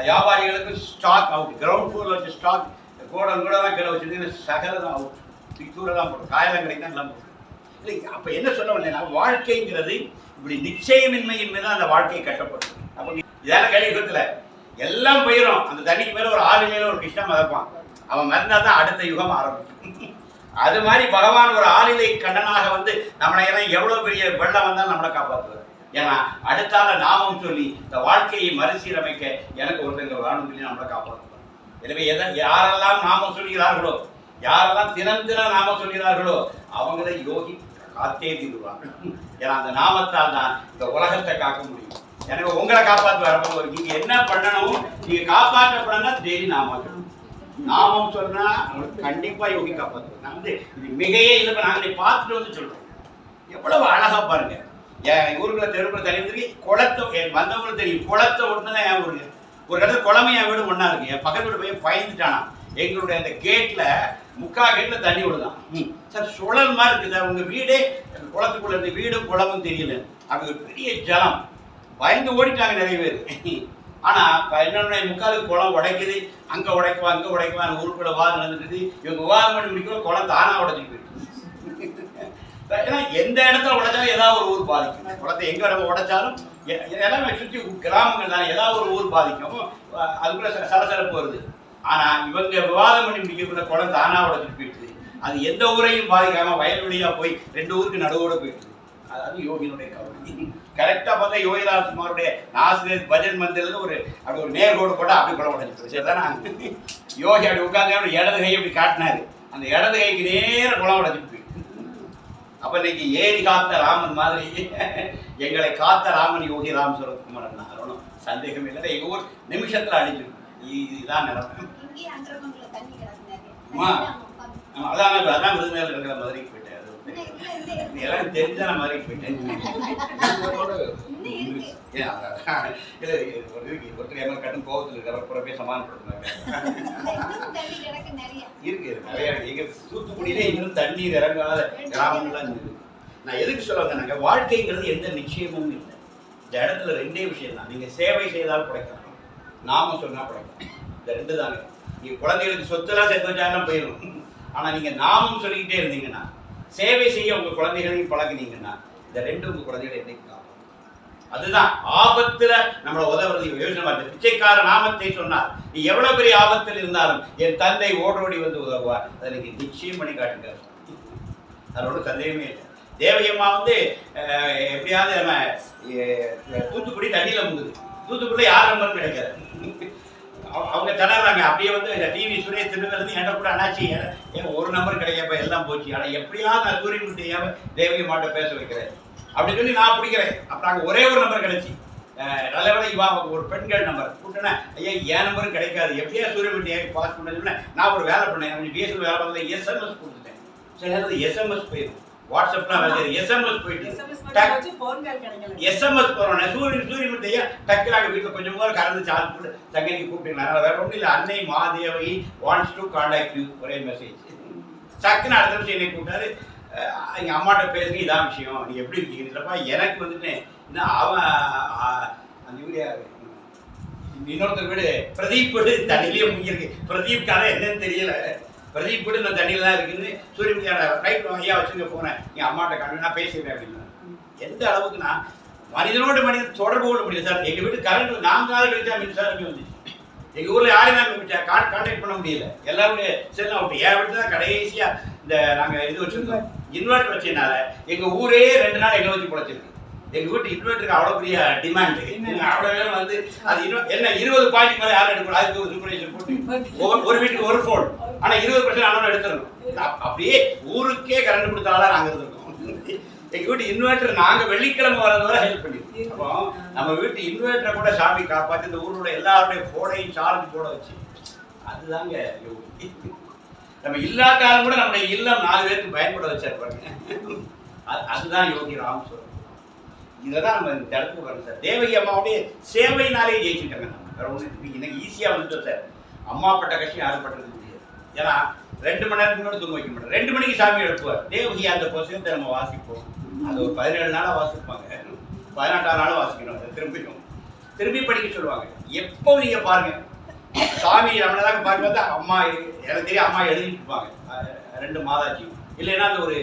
வியாபாரிகளுக்கும் ஸ்டாக் அவுட். கிரவுண்ட் ஃப்ளோரில் வச்சு ஸ்டாக் கோடம் கூட தான் கீழே வச்சுருந்தீங்க, சகலம் அவுட். பித்தூரை தான் போடும், காயெல்லாம் கிடைக்கும் எல்லாம் போடும். இல்லை அப்போ என்ன சொல்ல வந்தேன்னா வாழ்க்கைங்கிறது இப்படி நிச்சயமின்மையின் மீது அந்த வாழ்க்கையை கட்டப்படும். அப்போ இதான கலியுகத்தில் எல்லாம் போயிடும். அந்த தண்ணிக்கு மேலே ஒரு ஆளுமையில ஒரு கிருஷ்ணன் மதப்பான், அவன் மறந்தால் தான் அடுத்த யுகம் ஆரம்பிக்கும். அது மாதிரி பகவான் ஒரு ஆளிலை கண்ணனாக வந்து நம்மளை எல்லாம் எவ்வளோ பெரிய வெள்ளம் வந்தாலும் நம்மளை காப்பாற்றுவார். ஏன்னா அடுத்தால நாமம் சொல்லி இந்த வாழ்க்கையை மறுசீரமைக்க எனக்கு ஒருத்தங்க வேணும் சொல்லி நம்மளை காப்பாற்றுவார். எனவே யாரெல்லாம் நாமம் சொல்கிறார்களோ, யாரெல்லாம் தினம் நாமம் சொல்கிறார்களோ அவங்களை யோகி காத்தே தீருவாங்க. ஏன்னா அந்த நாமத்தால் தான் இந்த உலகத்தை காக்க முடியும். எனவே உங்களை காப்பாற்றுவார். நீங்க என்ன பண்ணணும், நீங்க காப்பாற்றப்படனா டெய்லி நாமம் நாமம் சொன்னா உங்களுக்கு கண்டிப்பா யோகி காப்பாற்றுவார். நான் வந்து இது மிகையே இல்லை, நாங்களே பார்த்துட்டு வந்து சொல்றோம். எவ்வளவு அழகா பாருங்க. என் ஊருக்குள்ள தெருக்குள்ள தண்ணி வந்து குளத்தை வந்தவங்களுக்கு தெரியும், குளத்தை ஒண்ணுதான் என் ஊருக்கு. ஒரு இடத்துல குளமே என் வீடு ஒன்னா இருக்கு. என் பக்கத்து வீடு போய் பயந்துட்டானா, எங்களுடைய அந்த கேட்ல 3/4 கேட்ல தண்ணி விடுதான் சார். சுழல் மாதிரி இருக்குது சார், உங்க வீடே குளத்துக்குள்ள இருந்த வீடும் குளமும் தெரியல. அது ஒரு பெரிய ஜலம், பயந்து ஓடிட்டாங்க நிறைய பேர். ஆனா என்னுடைய 3/4 குளம் உடைக்குது, அங்க உடைக்குவா அங்க உடைக்குவான் ஊருக்குள்ள வாதம் நடந்துட்டு இவங்க விவாதம் பண்ணி முடிக்கிற குளம் தானா உடைச்சிட்டு போயிட்டு. ஏன்னா எந்த இடத்துல உடைச்சாலும் ஏதாவது ஒரு ஊர் பாதிக்கும். குளத்தை எங்க நம்ம உடைச்சாலும் எல்லாமே சுற்றி கிராமங்கள் தானே, ஏதாவது ஒரு ஊர் பாதிக்கும். அதுக்குள்ள சலசலப்பு வருது. ஆனா இவங்க விவாதம் பண்ணி முடிக்கிற குளம் தானா உடைச்சிட்டு போயிட்டு அது எந்த ஊரையும் பாதிக்காம வயல்வெளியா போய் 2 ஊருக்கு நடுவோட போயிட்டு. அது யோகியினுடைய கவலை. கரெக்டா பார்த்தா யோகிராஜ் குமாருடைய ஆசிரியர் பஜன் மந்திரில் அப்படி ஒரு நேர்கோடு போட்டா அப்படி குளம் உடைச்சிட்டு சரிதானா. யோகி அப்படி உட்காந்து இடது கையை அப்படி காட்டினாரு, அந்த இடது கைக்கு நேர குளம் உடைச்சிட்டு போயிட்டு. அப்ப இன்னைக்கு ஏரி காத்த ராமன் மாதிரி எங்களை காத்த ராமன் யோகி ராம் சுரத்குமார் தான், ஒன்றும் சந்தேகம் இல்லை. எங்க ஊர் நிமிஷத்துல அழிஞ்சிடும். இதுதான் நிலைமை. அதான் விருதுநகர் இருக்கிற மதுரைக்கு போயிட்டேன். எல்லாம் தெரிஞ்சா நான் மதுரைக்கு போயிட்டேன். ஒருத்தர் கட்டும் கோபத்தில் இருக்கிற புறப்பே சமாளிப்படுத்தினாங்க. இருக்கு நிறைய எங்க தூத்துக்குடியிலே இன்னும் தண்ணீர் இறங்காத கிராமங்கள்லாம் இருக்கு. நான் எதுக்கு சொல்ல வந்தேன்னாங்க, வாழ்க்கைங்கிறது எந்த நிச்சயமும் இல்லை. இந்த இடத்துல 2 விஷயம் தான். நீங்க சேவை செய்தால் பிழைக்கலாம், நாம சொன்னா பிழைக்கலாம். இந்த 2 தாங்க. நீங்க குழந்தைகளுக்கு சொத்துலாம் சேர்த்து வச்சாலும் போயிடும். ஆனா நீங்க நாமம் சொல்லிக்கிட்டே இருந்தீங்கன்னா, சேவை செய்ய உங்க குழந்தைகளையும் பழகினீங்கன்னா, இந்த 2 உங்க குழந்தைகளை என்னைக்கு காப்பாற்றும். அதுதான் ஆபத்துல நம்மளை உதவுறது. யோசனை பிச்சைக்கார நாமத்தை சொன்னார், நீ எவ்வளவு பெரிய ஆபத்தில் இருந்தாலும் என் தந்தை ஓடோடி வந்து உதவுவார். அதை நீங்க நிச்சயம் பண்ணி காட்டுங்க. அதோட சந்தேகமே இல்லை. தேவையம்மா வந்து எப்படியாவது நம்ம தூத்துக்குடி தண்ணியில முங்குது. தூத்துக்குடியில யார் நம்பரும் கிடைக்காது. அவங்க திணறாங்க. அப்படியே வந்து டிவி சுரேஷ் திருநெல்வேலி என்கிட்ட கூட அண்ணாச்சி ஏன் ஒரு நம்பர் கிடைக்கப்ப எல்லாம் போச்சு. ஆனால் எப்படியாவது நான் சூரியன் தேவகி மாட்ட பேச வைக்கிறேன் அப்படின்னு சொல்லி நான் பிடிக்கிறேன். அப்புறம் அங்கே ஒரே ஒரு நம்பர் கிடைச்சி, நல்ல வேலை இவா ஒரு பெண்கள் நம்பர் கூட்டினா, ஐயா என் நம்பரும் கிடைக்காது, எப்படியா சூரியன் பாஸ் பண்ண. நான் ஒரு வேலை பண்ணேன், கொஞ்சம் பிஎஸ்எல் வேலை பண்ணல, எஸ்எம்எஸ் கொடுத்துட்டேன். சில நேரத்தில் எஸ்எம்எஸ் போயிடும், வாட்ஸ்அப்லாம் வேலை எஸ்எம்எஸ் போயிட்டு எஸ்எம்எஸ் போறோம். சூரியன் ஐயா டக்குனாங்க வீட்டில் கொஞ்சம் கூட கறந்து சார்ஜ் போட்டு தங்கனிக்கு கூப்பிட்டீங்களா, வேற ஒன்றும் இல்லை, அன்னை Madevi wants to contact you, ஒரே மெசேஜ். டக்குன்னு அடுத்த விஷயம் என்னை கூப்பிட்டாரு, எங்கள் அம்மாட்ட பேசுங்க, இதான் விஷயம், நீ எப்படி இருக்கீங்க இல்லைப்பா. எனக்கு வந்துட்டு இன்னும் அவன் அந்த வீடியா இன்னொருத்தர் வீடு பிரதீப் வீடு தண்ணியிலேயே முங்கிருக்கு. பிரதீப் கதை என்னன்னு தெரியல, பிரதீப் வீடு இந்த தண்ணியில் தான் இருக்குன்னு சூரியன் ரைட் ஐயா வச்சுங்க போனேன், எங்கள் அம்மாட்ட கண்டு நான் பேசுகிறேன் அப்படின்னு. எந்த அளவுக்குன்னா மனிதனோடு மனிதன் தொடர்பு கொள்ள முடியும் சார். எங்கள் வீட்டு கரண்ட் 4 நாள் கழிச்சா மின்சாரமே வந்துச்சு. எங்கள் ஊரில் யாரையும் நாங்கள் கான்டாக்ட் பண்ண முடியல, எல்லாருடைய செல் அவுட். என் வீட்டு தான் கடைசியாக இந்த நாங்கள் இது வச்சுருந்தோம், இன்வெர்டர் வச்சதுனால எங்கள் ஊரே 2 நாள் எங்களை வச்சு பிழைச்சிருக்கு. எங்கள் வீட்டு இன்வெர்டருக்கு அவ்வளோ பெரிய டிமாண்டு, அவ்வளோ வந்து அது என்ன 20 பாயிண்ட் மேலே யாரும் எடுக்கணும், அதுக்கு ஒரு சூப்பர்வைசர் போட்டு ஒரு வீட்டுக்கு ஒரு ஃபோன், ஆனால் 20% அண்ணன் எடுத்துடணும். அப்படியே ஊருக்கே கரண்ட் கொடுத்தாலும் நாங்கள் இருந்திருக்கோம். எங்கள் வீட்டு இன்வெர்டர் நாங்கள் வெள்ளிக்கிழமை வரதோட ஹெல்ப் பண்ணிடுவோம். அப்போ நம்ம வீட்டு இன்வெர்டரை கூட சாமி காப்பாற்றி இந்த ஊரோட எல்லாருடைய ஃபோனையும் சார்ஜ் போட வச்சு, அதுதாங்க யோகி. நம்ம இல்லாட்டாலும் கூட நம்முடைய இல்லம் 4 பேருக்கு பயன்பட வச்சிருப்பாங்க. அதுதான் யோகி ராம் சொல்றோம். இதெல்லாம் நம்ம இந்த இடத்துக்கு வரணும் சார். தேவகி அம்மாவுடைய சேவையினாலே ஜெயிச்சுட்டாங்க. நம்ம வேற ஒன்று இன்னைக்கு ஈஸியாக வந்துட்டோம் சார். அம்மா பட்ட கஷ்டம் யாரும் பட்டது முடியாது. ஏன்னா 2 மணி நேரத்துக்கு முன்னாடி தூங்க வைக்க மாட்டோம், 2 மணிக்கு சாமி எழுப்புவார். தேவகி அந்த புத்தகத்தை நம்ம வாசிப்போம். அது ஒரு 17 நாளாக வாசிப்பாங்க, 18ஆம் நாளும் வாசிக்கணும். அதை திரும்பி படிக்க சொல்லுவாங்க. எப்போ நீங்க பாருங்க சாமி நம்மளதாக பார்க்க அம்மா எனக்கு தெரியும், அம்மா எழுதிட்டு இருப்பாங்க 2 மாதாச்சியும், இல்லைன்னா அந்த ஒரு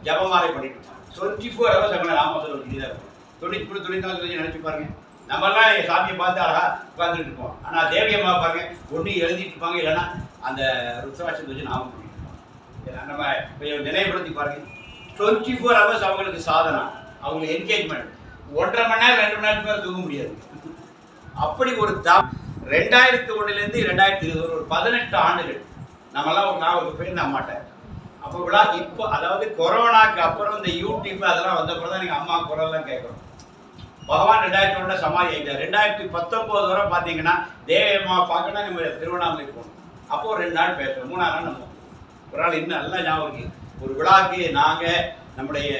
ஜபமாலை பண்ணிட்டு இருப்பாங்க. 24 hours நம்ம ராமசோட தான் இருக்கும். 94 நினைச்சு பாருங்க. நம்மெல்லாம் சாமியை பார்த்து அழகா உட்காந்துட்டு இருப்போம். ஆனால் தேவி அம்மா பாருங்க, ஒன்று எழுதிட்டு இருப்பாங்க, இல்லைன்னா அந்த ருத்ராட்சத்தை வச்சு நாமம் பண்ணிட்டு இருப்பாங்க. நம்ம கொஞ்சம் நினைவுபடுத்தி பாருங்க. 24 hours அவங்களுக்கு சாதனா, அவங்களுக்கு என்கேஜ்மெண்ட். 1.5 மணி நேரம் 2 மணி நேரத்துக்கு மேலே தூங்க முடியாது. அப்படி ஒரு 2001 2020 ஒரு 18 ஆண்டுகள் நம்மெல்லாம் நான் ஒரு பேர் நான் மாட்டேன். அப்போ விழா இப்போ அதாவது கொரோனாக்கு அப்புறம் இந்த யூடியூப் அதெல்லாம் வந்தப்பறம் தான் நீங்கள் அம்மா குரல்லாம் கேட்குறோம். பகவான் 2001 சமாதி ஆகிட்டார். 2019 வரை பார்த்தீங்கன்னா தேவி அம்மா பார்க்கணும், நம்ம திருவண்ணாமலை போகணும். அப்போ 2 நாள் பேசுவோம், 3ஆம் நாள் நம்ம ஒரு நாள் இன்னும் நல்லா ஞாபகம் இருக்கு. ஒரு விழாக்கு நாங்கள் நம்முடைய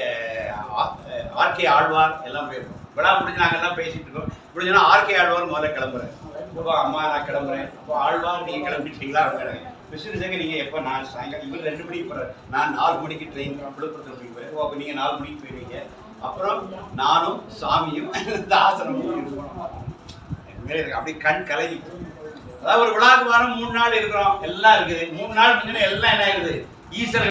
ஆர்கே ஆழ்வார் எல்லாம் போயிருக்கோம். விழா முடிஞ்சு நாங்கள் எல்லாம் பேசிட்டு இருக்கோம். முடிஞ்சுன்னா ஆர்கே ஆழ்வார் முதல்ல கிளம்புறேன். அப்போ அம்மா நான் கிளம்புறேன். அப்போ ஆழ்வார் நீங்கள் கிளம்பிட்டீங்களா அப்படின்னாங்க. விஷ்ணுசேகர் நீங்கள் எப்போ? நான் சாயங்காலம் இவர் 2 மணிக்கு போகிறேன், நான் 4 மணிக்கு ட்ரெயின் விழுப்புரத்தில் போய் போகிறேன். அப்போ நீங்கள் 4 மணிக்கு போயிருவீங்க. அப்புறம் நானும் சாமியும் இந்த ஆசனமும் இருக்கணும். அப்படி கண் கலகி. அதாவது ஒரு விழாக்கு வாரம் 3 நாள் இருக்கிறோம், எல்லாம் இருக்குது. 3 நாள் முடிஞ்சுன்னா எல்லாம் என்ன ஆகுது? ஈஸ்வரன்